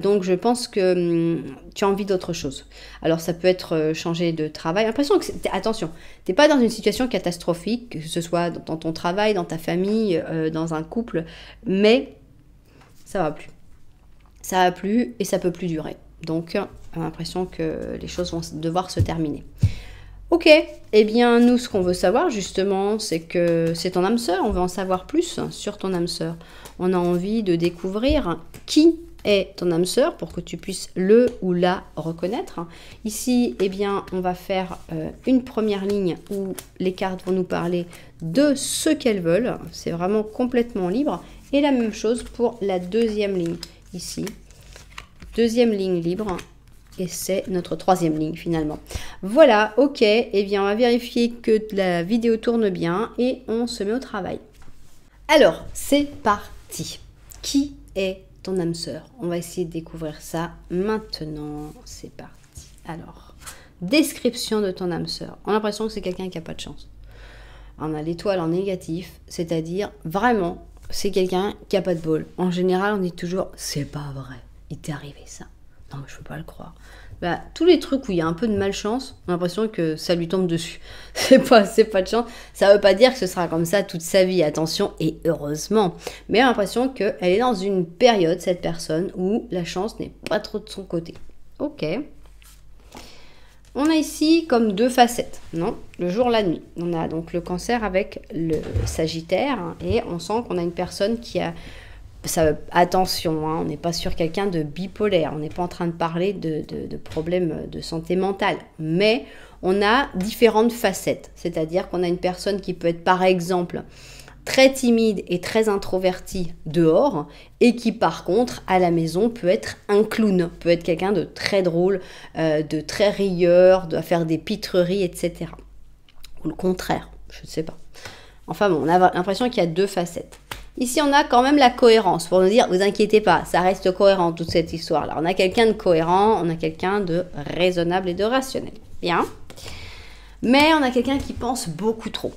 Donc, je pense que tu as envie d'autre chose. Alors, ça peut être changer de travail. L'impression que, attention, tu n'es pas dans une situation catastrophique, que ce soit dans ton travail, dans ta famille, dans un couple, mais ça va plus. Ça va plus et ça peut plus durer. Donc, on a l'impression que les choses vont devoir se terminer. Ok, eh bien nous ce qu'on veut savoir justement c'est que c'est ton âme sœur, on veut en savoir plus sur ton âme sœur. On a envie de découvrir qui est ton âme sœur pour que tu puisses le ou la reconnaître. Ici, eh bien on va faire une première ligne où les cartes vont nous parler de ce qu'elles veulent. C'est vraiment complètement libre. Et la même chose pour la deuxième ligne ici. Deuxième ligne libre. Et c'est notre troisième ligne finalement. Voilà, ok. Eh bien, on va vérifier que la vidéo tourne bien et on se met au travail. Alors, c'est parti. Qui est ton âme sœur? On va essayer de découvrir ça maintenant. C'est parti. Alors, description de ton âme sœur. On a l'impression que c'est quelqu'un qui n'a pas de chance. On a l'étoile en négatif, c'est-à-dire vraiment, c'est quelqu'un qui n'a pas de bol. En général, on dit toujours, c'est pas vrai. Il t'est arrivé ça. Non, mais je peux pas le croire. Bah, tous les trucs où il y a un peu de malchance, on a l'impression que ça lui tombe dessus. C'est pas de chance. Ça veut pas dire que ce sera comme ça toute sa vie, attention, et heureusement. Mais on a l'impression qu'elle est dans une période, cette personne, où la chance n'est pas trop de son côté. Ok. On a ici comme deux facettes, non? Le jour, la nuit. On a donc le Cancer avec le Sagittaire, hein, et on sent qu'on a une personne qui a... Ça, attention, hein, on n'est pas sur quelqu'un de bipolaire, on n'est pas en train de parler de problèmes de santé mentale, mais on a différentes facettes, c'est-à-dire qu'on a une personne qui peut être par exemple très timide et très introvertie dehors, et qui par contre à la maison peut être un clown, peut être quelqu'un de très drôle, de très rieur, de faire des pitreries, etc. Ou le contraire, je ne sais pas. Enfin bon, on a l'impression qu'il y a deux facettes. Ici, on a quand même la cohérence pour nous dire, vous inquiétez pas, ça reste cohérent toute cette histoire-là. On a quelqu'un de cohérent, on a quelqu'un de raisonnable et de rationnel. Bien. Mais on a quelqu'un qui pense beaucoup trop.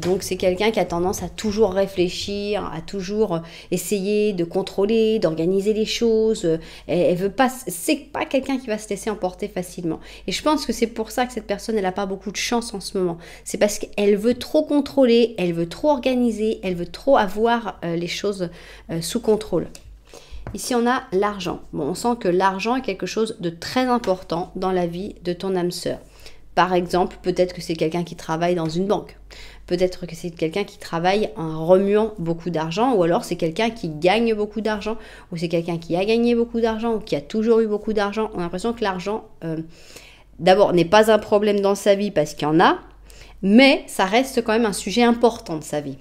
Donc c'est quelqu'un qui a tendance à toujours réfléchir, à toujours essayer de contrôler, d'organiser les choses. Elle veut pas, c'est pas quelqu'un qui va se laisser emporter facilement. Et je pense que c'est pour ça que cette personne, elle n'a pas beaucoup de chance en ce moment. C'est parce qu'elle veut trop contrôler, elle veut trop organiser, elle veut trop avoir les choses sous contrôle. Ici, on a l'argent. Bon, on sent que l'argent est quelque chose de très important dans la vie de ton âme sœur. Par exemple, peut-être que c'est quelqu'un qui travaille dans une banque. Peut-être que c'est quelqu'un qui travaille en remuant beaucoup d'argent, ou alors c'est quelqu'un qui gagne beaucoup d'argent, ou c'est quelqu'un qui a gagné beaucoup d'argent, ou qui a toujours eu beaucoup d'argent. On a l'impression que l'argent, d'abord, n'est pas un problème dans sa vie parce qu'il y en a, mais ça reste quand même un sujet important de sa vie.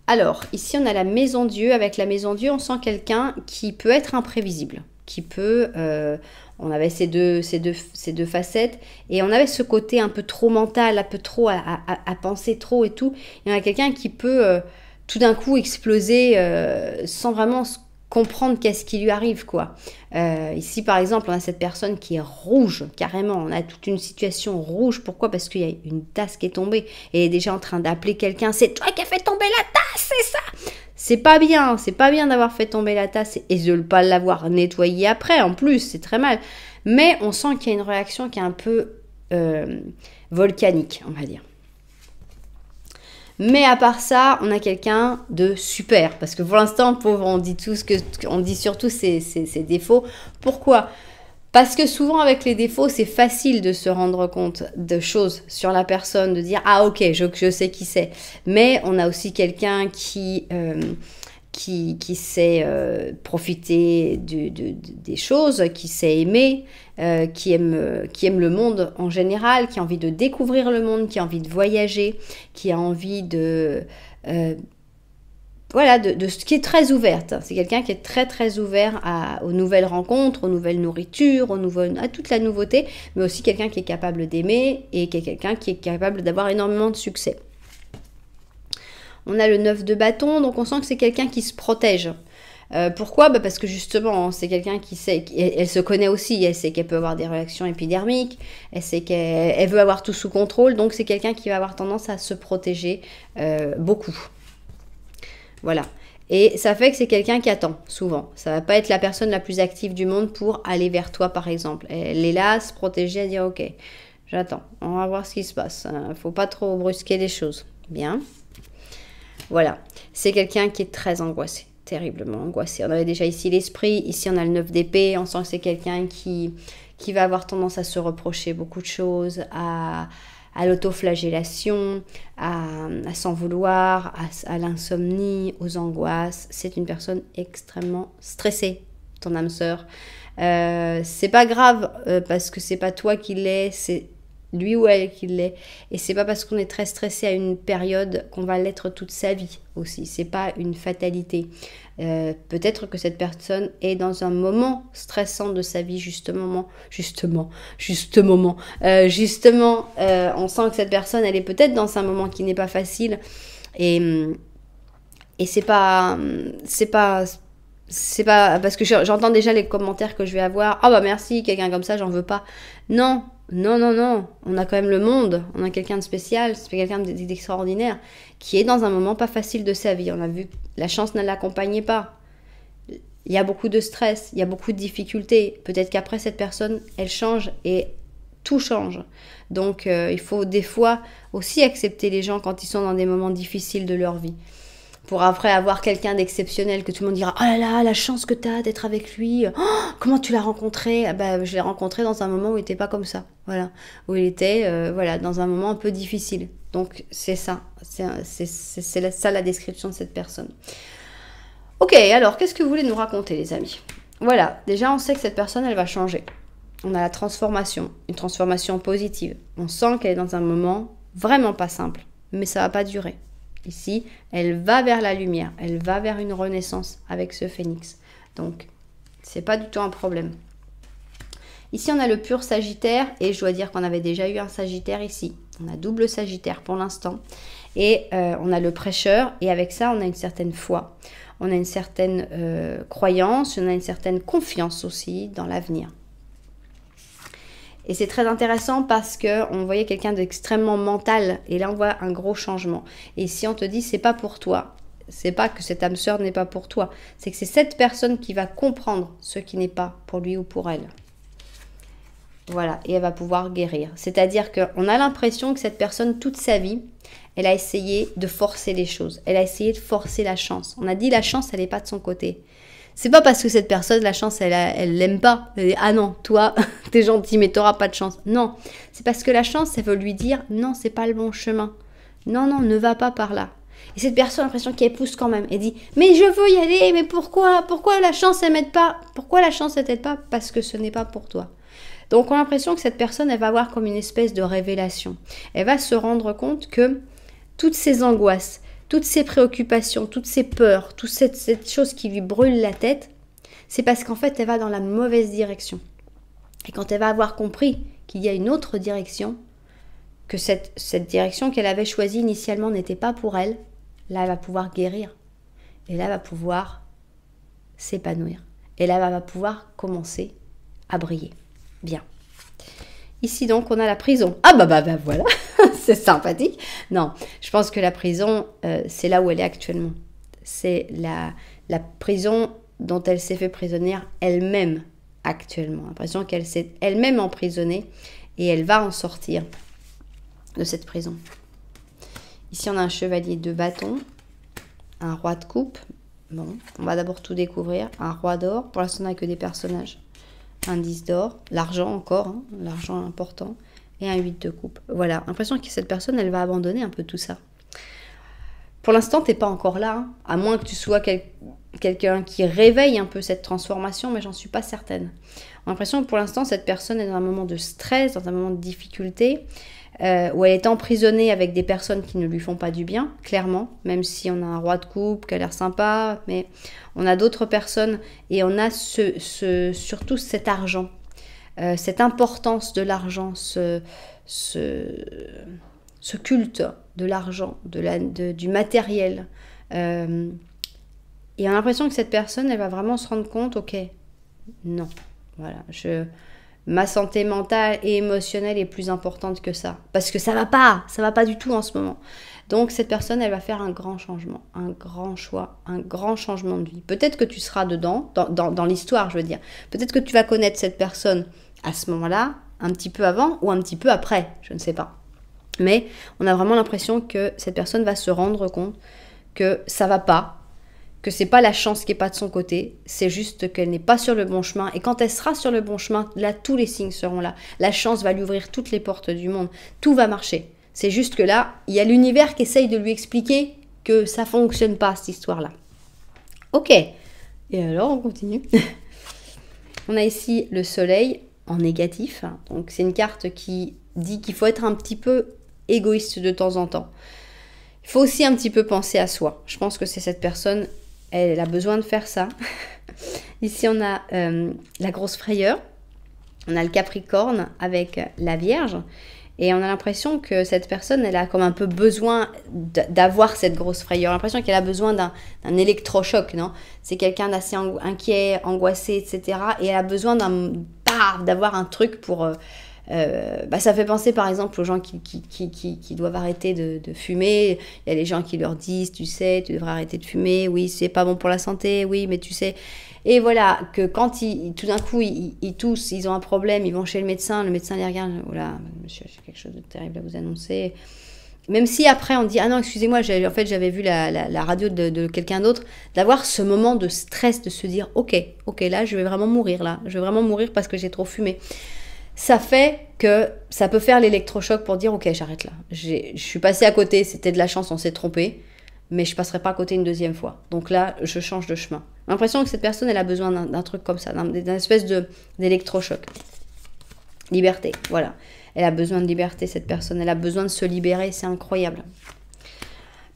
Alors, ici, on a la maison Dieu. Avec la maison Dieu, on sent quelqu'un qui peut être imprévisible, qui peut... on avait ces deux facettes et on avait ce côté un peu trop mental, un peu trop à penser trop et tout. Et on a quelqu'un qui peut tout d'un coup exploser sans vraiment comprendre qu'est-ce qui lui arrive, quoi. Ici, par exemple, on a cette personne qui est rouge, carrément. On a toute une situation rouge. Pourquoi? Parce qu'il y a une tasse qui est tombée et elle est déjà en train d'appeler quelqu'un. C'est toi qui as fait tomber la tasse, c'est ça? c'est pas bien d'avoir fait tomber la tasse et de ne pas l'avoir nettoyée après, en plus, c'est très mal. Mais on sent qu'il y a une réaction qui est un peu volcanique, on va dire. Mais à part ça, on a quelqu'un de super. Parce que pour l'instant, pauvre, on dit surtout ses défauts. Pourquoi ? Parce que souvent, avec les défauts, c'est facile de se rendre compte de choses sur la personne, de dire « Ah, ok, je sais qui c'est ». Mais on a aussi quelqu'un qui sait profiter des choses, qui sait aimer, qui aime le monde en général, qui a envie de découvrir le monde, qui a envie de voyager, qui a envie qui est très ouverte. C'est quelqu'un qui est très très ouvert aux nouvelles rencontres, aux nouvelles nourritures, à toute la nouveauté, mais aussi quelqu'un qui est capable d'aimer et qui est quelqu'un qui est capable d'avoir énormément de succès. On a le 9 de bâton, donc on sent que c'est quelqu'un qui se protège. Pourquoi ? Parce que justement, c'est quelqu'un qui sait, elle se connaît aussi, elle sait qu'elle peut avoir des réactions épidermiques, elle sait qu'elle veut avoir tout sous contrôle, donc c'est quelqu'un qui va avoir tendance à se protéger beaucoup. Voilà. Et ça fait que c'est quelqu'un qui attend, souvent. Ça va pas être la personne la plus active du monde pour aller vers toi, par exemple. Elle est là, à se protéger, à dire « Ok, j'attends, on va voir ce qui se passe. Faut pas trop brusquer les choses. » Bien. Voilà. C'est quelqu'un qui est très angoissé, terriblement angoissé. On avait déjà ici l'esprit, ici on a le 9 d'épée. On sent que c'est quelqu'un qui va avoir tendance à se reprocher beaucoup de choses, à l'autoflagellation, à s'en vouloir, à l'insomnie, aux angoisses. C'est une personne extrêmement stressée, ton âme sœur. C'est pas grave parce que c'est pas toi qui l'es, c'est lui ou elle qui l'est. Et c'est pas parce qu'on est très stressé à une période qu'on va l'être toute sa vie aussi. C'est pas une fatalité. Peut-être que cette personne est dans un moment stressant de sa vie, justement, on sent que cette personne, elle est peut-être dans un moment qui n'est pas facile, et c'est pas parce que j'entends déjà les commentaires que je vais avoir. Ah bah merci, quelqu'un comme ça, j'en veux pas. Non, on a quand même le monde, on a quelqu'un de spécial, c'est quelqu'un d'extraordinaire, qui est dans un moment pas facile de sa vie. On a vu que la chance ne l'accompagnait pas. Il y a beaucoup de stress, il y a beaucoup de difficultés. Peut-être qu'après, cette personne, elle change et tout change. Donc, il faut des fois aussi accepter les gens quand ils sont dans des moments difficiles de leur vie. Pour après avoir quelqu'un d'exceptionnel, que tout le monde dira « Oh là là, la chance que tu as d'être avec lui, oh, comment tu l'as rencontré ?» Je l'ai rencontré dans un moment où il n'était pas comme ça, voilà. Où il était dans un moment un peu difficile. Donc c'est ça, c'est ça la description de cette personne. Ok, alors qu'est-ce que vous voulez nous raconter, les amis? Voilà, déjà on sait que cette personne, elle va changer. On a la transformation, une transformation positive. On sent qu'elle est dans un moment vraiment pas simple, mais ça va pas durer. Ici, elle va vers la lumière, elle va vers une renaissance avec ce phénix. Donc, c'est pas du tout un problème. Ici, on a le pur Sagittaire, et je dois dire qu'on avait déjà eu un Sagittaire ici. On a double Sagittaire pour l'instant. Et on a le prêcheur, et avec ça, on a une certaine foi. On a une certaine croyance, on a une certaine confiance aussi dans l'avenir. Et c'est très intéressant parce qu'on voyait quelqu'un d'extrêmement mental. Et là, on voit un gros changement. Et si on te dit, c'est pas pour toi. C'est pas que cette âme sœur n'est pas pour toi. C'est que c'est cette personne qui va comprendre ce qui n'est pas pour lui ou pour elle. Voilà. Et elle va pouvoir guérir. C'est-à-dire qu'on a l'impression que cette personne, toute sa vie, elle a essayé de forcer les choses. Elle a essayé de forcer la chance. On a dit, la chance, elle n'est pas de son côté. C'est pas parce que cette personne, la chance, elle l'aime pas. Elle dit, ah non, toi, t'es gentil, mais t'auras pas de chance. Non, c'est parce que la chance, elle veut lui dire, non, c'est pas le bon chemin. Non, ne va pas par là. Et cette personne a l'impression qu'elle pousse quand même. Elle dit, mais je veux y aller, mais pourquoi la chance, elle m'aide pas? Pourquoi la chance, elle t'aide pas? Parce que ce n'est pas pour toi. Donc, on a l'impression que cette personne, elle va avoir comme une espèce de révélation. Elle va se rendre compte que toutes ces angoisses, toutes ces préoccupations, toutes ces peurs, toute cette chose qui lui brûle la tête, c'est parce qu'en fait, elle va dans la mauvaise direction. Et quand elle va avoir compris qu'il y a une autre direction, que cette direction qu'elle avait choisie initialement n'était pas pour elle, là, elle va pouvoir guérir. Et là, elle va pouvoir s'épanouir. Et là, elle va pouvoir commencer à briller. Bien. Ici, donc, on a la prison. Ah bah voilà, c'est sympathique. Non, je pense que la prison, c'est là où elle est actuellement. c'est la prison dont elle s'est fait prisonnière elle-même actuellement. L'impression qu'elle s'est elle-même emprisonnée et elle va en sortir de cette prison. Ici, on a un chevalier de bâton, un roi de coupe. Bon, on va d'abord tout découvrir. Un roi d'or, pour l'instant, on n'a que des personnages. Un 10 d'or, l'argent encore, hein, l'argent important, et un 8 de coupe. Voilà, l'impression que cette personne, elle va abandonner un peu tout ça. Pour l'instant, tu n'es pas encore là, hein, à moins que tu sois quelqu'un qui réveille un peu cette transformation, mais j'en suis pas certaine. On a l'impression que pour l'instant, cette personne est dans un moment de stress, dans un moment de difficulté, où elle est emprisonnée avec des personnes qui ne lui font pas du bien, clairement, même si on a un roi de coupe qui a l'air sympa, mais on a d'autres personnes et on a surtout cet argent, cette importance de l'argent, ce culte de l'argent, du matériel. Et on a l'impression que cette personne, elle va vraiment se rendre compte, ok, non, voilà, ma santé mentale et émotionnelle est plus importante que ça. Parce que ça va pas du tout en ce moment. Donc cette personne, elle va faire un grand changement, un grand choix, un grand changement de vie. Peut-être que tu seras dedans, dans l'histoire, je veux dire. Peut-être que tu vas connaître cette personne à ce moment-là, un petit peu avant ou un petit peu après, je ne sais pas. Mais on a vraiment l'impression que cette personne va se rendre compte que ça va pas, que c'est pas la chance qui est pas de son côté, c'est juste qu'elle n'est pas sur le bon chemin. Et quand elle sera sur le bon chemin, là, tous les signes seront là. La chance va lui ouvrir toutes les portes du monde. Tout va marcher. C'est juste que là, il y a l'univers qui essaye de lui expliquer que ça fonctionne pas, cette histoire-là. Ok. Et alors, on continue. On a ici le soleil en négatif. Donc, c'est une carte qui dit qu'il faut être un petit peu égoïste de temps en temps. Il faut aussi un petit peu penser à soi. Je pense que c'est cette personne, elle a besoin de faire ça. Ici, on a la grosse frayeur. On a le Capricorne avec la Vierge. Et on a l'impression que cette personne, elle a comme un peu besoin d'avoir cette grosse frayeur. On a l'impression qu'elle a besoin d'un électrochoc, non? C'est quelqu'un d'assez inquiet, angoissé, etc. Et elle a besoin d'avoir un truc pour... ça fait penser par exemple aux gens qui doivent arrêter de fumer. Il y a les gens qui leur disent, tu sais, tu devrais arrêter de fumer, oui, c'est pas bon pour la santé, oui, mais tu sais. Et voilà, que quand tout d'un coup ils toussent, ils ont un problème, ils vont chez le médecin les regarde, voilà, monsieur, j'ai quelque chose de terrible à vous annoncer. Même si après on dit, ah non, excusez-moi, en fait j'avais vu la radio de quelqu'un d'autre, d'avoir ce moment de stress, de se dire, ok, là je vais vraiment mourir, parce que j'ai trop fumé. Ça fait que ça peut faire l'électrochoc pour dire, ok, j'arrête là. Je suis passée à côté, c'était de la chance, on s'est trompé, mais je passerai pas à côté une deuxième fois. Donc là, je change de chemin. J'ai l'impression que cette personne, elle a besoin d'un truc comme ça, d'une espèce d'électrochoc. Liberté, voilà. Elle a besoin de liberté, cette personne. Elle a besoin de se libérer, c'est incroyable.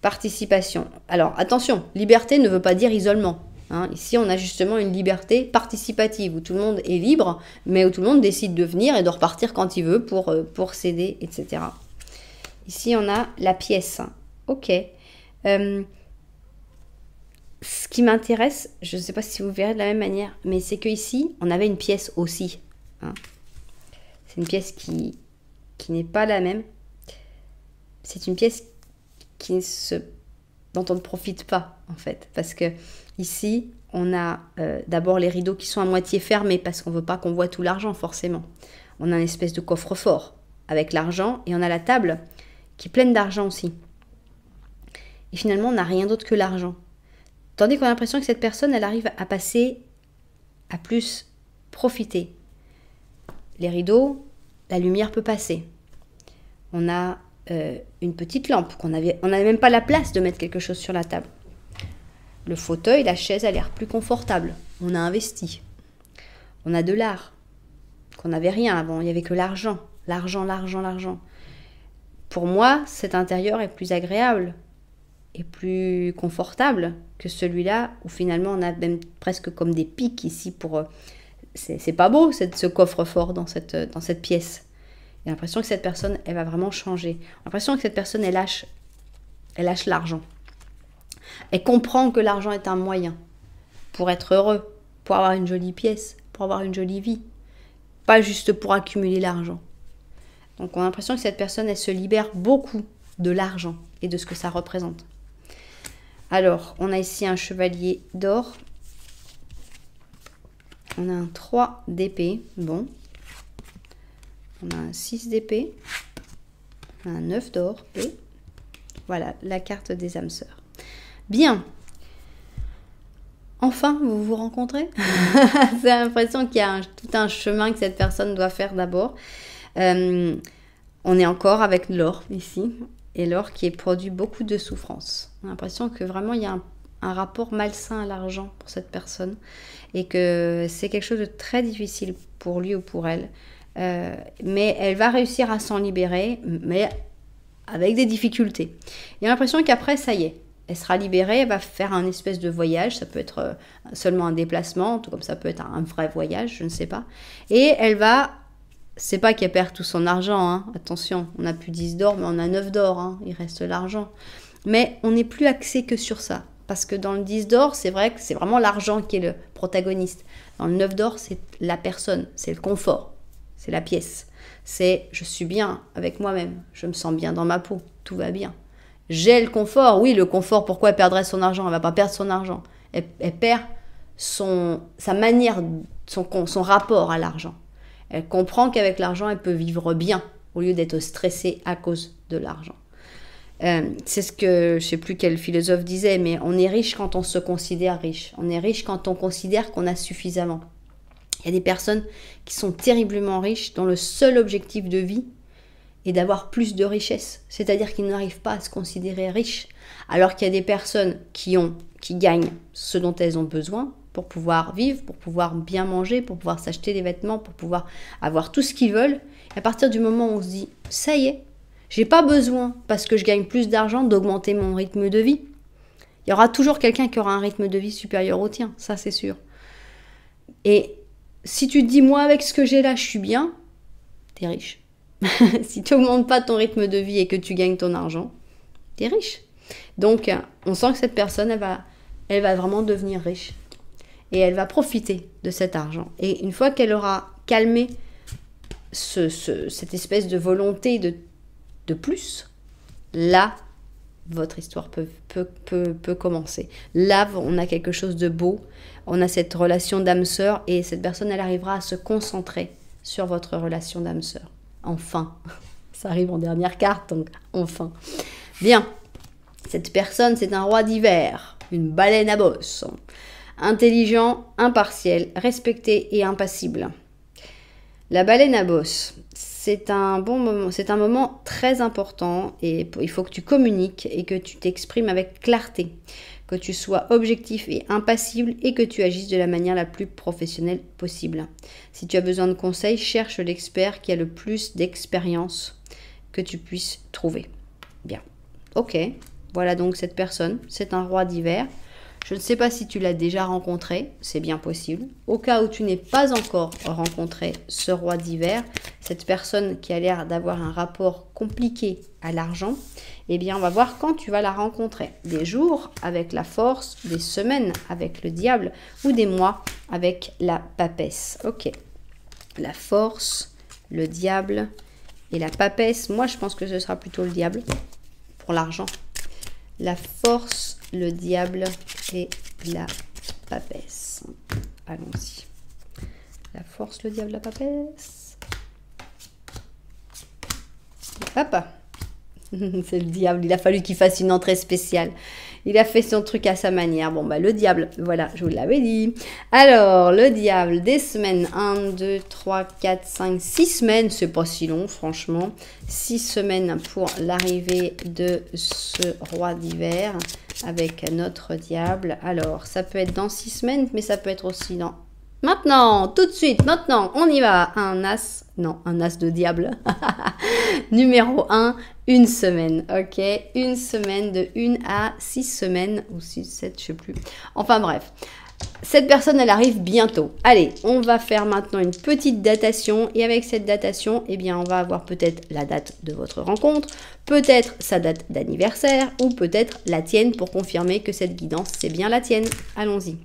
Participation. Alors, attention, liberté ne veut pas dire isolement. Hein, ici, on a justement une liberté participative où tout le monde est libre, mais où tout le monde décide de venir et de repartir quand il veut pour s'aider, etc. Ici, on a la pièce. Ok. Ce qui m'intéresse, je ne sais pas si vous verrez de la même manière, mais c'est qu'ici, on avait une pièce aussi. Hein. C'est une pièce qui n'est pas la même. C'est une pièce dont on ne profite pas, en fait, parce que ici, on a d'abord les rideaux qui sont à moitié fermés parce qu'on ne veut pas qu'on voit tout l'argent, forcément. On a une espèce de coffre-fort avec l'argent et on a la table qui est pleine d'argent aussi. Et finalement, on n'a rien d'autre que l'argent. Tandis qu'on a l'impression que cette personne, elle arrive à passer, à plus profiter. Les rideaux, la lumière peut passer. On a une petite lampe, on n'avait même pas la place de mettre quelque chose sur la table. Le fauteuil, la chaise a l'air plus confortable. On a investi. On a de l'art. Qu'on n'avait rien avant. Il n'y avait que l'argent. L'argent. Pour moi, cet intérieur est plus agréable et plus confortable que celui-là où finalement on a même presque comme des pics ici pour... C'est pas beau ce coffre-fort dans cette pièce. J'ai l'impression que cette personne, elle va vraiment changer. J'ai l'impression que cette personne, elle lâche l'argent. Elle comprend que l'argent est un moyen pour être heureux, pour avoir une jolie pièce, pour avoir une jolie vie. Pas juste pour accumuler l'argent. Donc on a l'impression que cette personne, elle se libère beaucoup de l'argent et de ce que ça représente. Alors, on a ici un chevalier d'or. On a un 3 d'épée. Bon. On a un 6 d'épée. On a un 9 d'or. Et voilà, la carte des âmes sœurs. Bien. Enfin, vous vous rencontrez. J'ai l'impression qu'il y a tout un chemin que cette personne doit faire d'abord. On est encore avec l'or ici. Et l'or qui produit beaucoup de souffrance. On a l'impression que vraiment il y a un rapport malsain à l'argent pour cette personne. Et que c'est quelque chose de très difficile pour lui ou pour elle. Mais elle va réussir à s'en libérer, mais avec des difficultés. Il y a l'impression qu'après, ça y est. Elle sera libérée, elle va faire un espèce de voyage. Ça peut être seulement un déplacement, tout comme ça peut être un vrai voyage, je ne sais pas. Et elle va... C'est pas qu'elle perd tout son argent, hein. Attention, on n'a plus 10 d'or, mais on a 9 d'or, hein. Il reste l'argent. Mais on n'est plus axé que sur ça. Parce que dans le 10 d'or, c'est vrai que c'est vraiment l'argent qui est le protagoniste. Dans le 9 d'or, c'est la personne, c'est le confort, c'est la pièce. C'est je suis bien avec moi-même, je me sens bien dans ma peau, tout va bien. J'ai le confort, oui, le confort, pourquoi elle perdrait son argent? Elle ne va pas perdre son argent. Elle perd sa manière, son rapport à l'argent. Elle comprend qu'avec l'argent, elle peut vivre bien au lieu d'être stressée à cause de l'argent. C'est ce que, je ne sais plus quel philosophe disait, mais on est riche quand on se considère riche. On est riche quand on considère qu'on a suffisamment. Il y a des personnes qui sont terriblement riches, dont le seul objectif de vie est d'avoir plus de richesse. C'est-à-dire qu'ils n'arrivent pas à se considérer riches. Alors qu'il y a des personnes qui gagnent ce dont elles ont besoin, pour pouvoir vivre, pour pouvoir bien manger, pour pouvoir s'acheter des vêtements, pour pouvoir avoir tout ce qu'ils veulent. Et à partir du moment où on se dit, ça y est, j'ai pas besoin, parce que je gagne plus d'argent, d'augmenter mon rythme de vie. Il y aura toujours quelqu'un qui aura un rythme de vie supérieur au tien, ça c'est sûr. Et si tu te dis, moi avec ce que j'ai là, je suis bien, t'es riche. Si tu n'augmentes pas ton rythme de vie et que tu gagnes ton argent, t'es riche. Donc, on sent que cette personne, elle va vraiment devenir riche. Et elle va profiter de cet argent. Et une fois qu'elle aura calmé cette espèce de volonté de plus, là, votre histoire peut commencer. Là, on a quelque chose de beau. On a cette relation d'âme-sœur. Et cette personne, elle arrivera à se concentrer sur votre relation d'âme-sœur. Enfin. Ça arrive en dernière carte, donc enfin. Bien. Cette personne, c'est un roi d'hiver. Une baleine à bosse. Intelligent, impartiel, respecté et impassible. La baleine à bosse, c'est un bon moment, c'est un moment très important et il faut que tu communiques et que tu t'exprimes avec clarté, que tu sois objectif et impassible et que tu agisses de la manière la plus professionnelle possible. Si tu as besoin de conseils, cherche l'expert qui a le plus d'expérience que tu puisses trouver. Bien, ok, voilà donc cette personne, c'est un roi d'hiver. Je ne sais pas si tu l'as déjà rencontré, c'est bien possible. Au cas où tu n'aies pas encore rencontré ce roi d'hiver, cette personne qui a l'air d'avoir un rapport compliqué à l'argent, eh bien on va voir quand tu vas la rencontrer. Des jours avec la force, des semaines avec le diable ou des mois avec la papesse. Ok, la force, le diable et la papesse. Moi je pense que ce sera plutôt le diable pour l'argent. La force, le diable et la papesse. Allons-y. La force, le diable, la papesse. Papa. C'est le diable. Il a fallu qu'il fasse une entrée spéciale. Il a fait son truc à sa manière. Bon, bah, le diable. Voilà, je vous l'avais dit. Alors, le diable, des semaines. 1, 2, 3, 4, 5, 6 semaines. C'est pas si long, franchement. 6 semaines pour l'arrivée de ce roi d'hiver avec notre diable. Alors, ça peut être dans 6 semaines, mais ça peut être aussi dans... Maintenant, tout de suite, maintenant, on y va. Un as, non, un as de diable. Numéro 1, une semaine, ok? Une semaine de 1 à 6 semaines, ou 6, 7, je sais plus. Enfin bref, cette personne, elle arrive bientôt. Allez, on va faire maintenant une petite datation. Et avec cette datation, eh bien, on va avoir peut-être la date de votre rencontre, peut-être sa date d'anniversaire, ou peut-être la tienne pour confirmer que cette guidance, c'est bien la tienne. Allons-y.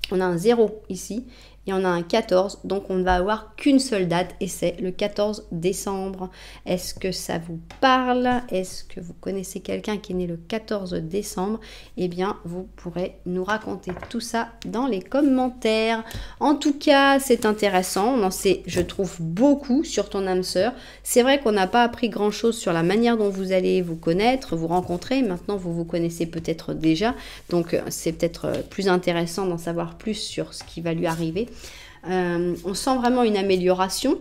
On a un 0 ici il y en a un 14, donc on ne va avoir qu'une seule date et c'est le 14 décembre. Est-ce que ça vous parle? Est-ce que vous connaissez quelqu'un qui est né le 14 décembre? Eh bien, vous pourrez nous raconter tout ça dans les commentaires. En tout cas, c'est intéressant. On en sait, je trouve, beaucoup sur ton âme sœur. C'est vrai qu'on n'a pas appris grand-chose sur la manière dont vous allez vous connaître, vous rencontrer. Maintenant, vous vous connaissez peut-être déjà. Donc, c'est peut-être plus intéressant d'en savoir plus sur ce qui va lui arriver. On sent vraiment une amélioration.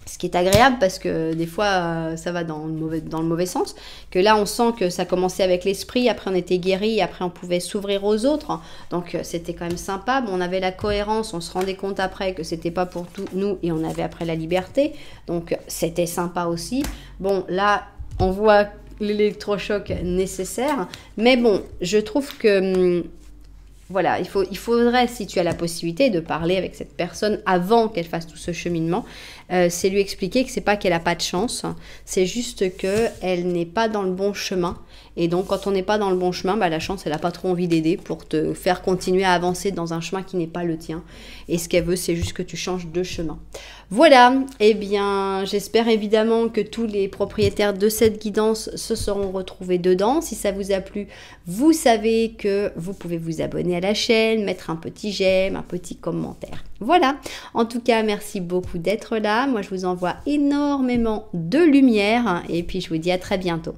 Ce qui est agréable parce que des fois, ça va dans le mauvais sens. Que là, on sent que ça commençait avec l'esprit, après on était guéri, après on pouvait s'ouvrir aux autres. Donc, c'était quand même sympa. Bon, on avait la cohérence, on se rendait compte après que c'était pas pour tout nous et on avait après la liberté. Donc, c'était sympa aussi. Bon, là, on voit l'électrochoc nécessaire. Mais bon, je trouve que... voilà, il faudrait, si tu as la possibilité de parler avec cette personne avant qu'elle fasse tout ce cheminement, c'est lui expliquer que c'est pas qu'elle n'a pas de chance, c'est juste qu'elle n'est pas dans le bon chemin. Et donc, quand on n'est pas dans le bon chemin, bah, la chance, elle n'a pas trop envie d'aider pour te faire continuer à avancer dans un chemin qui n'est pas le tien. Et ce qu'elle veut, c'est juste que tu changes de chemin. Voilà, eh bien, j'espère évidemment que tous les propriétaires de cette guidance se seront retrouvés dedans. Si ça vous a plu, vous savez que vous pouvez vous abonner à la chaîne, mettre un petit j'aime, un petit commentaire. Voilà, en tout cas, merci beaucoup d'être là. Moi, je vous envoie énormément de lumière et puis je vous dis à très bientôt.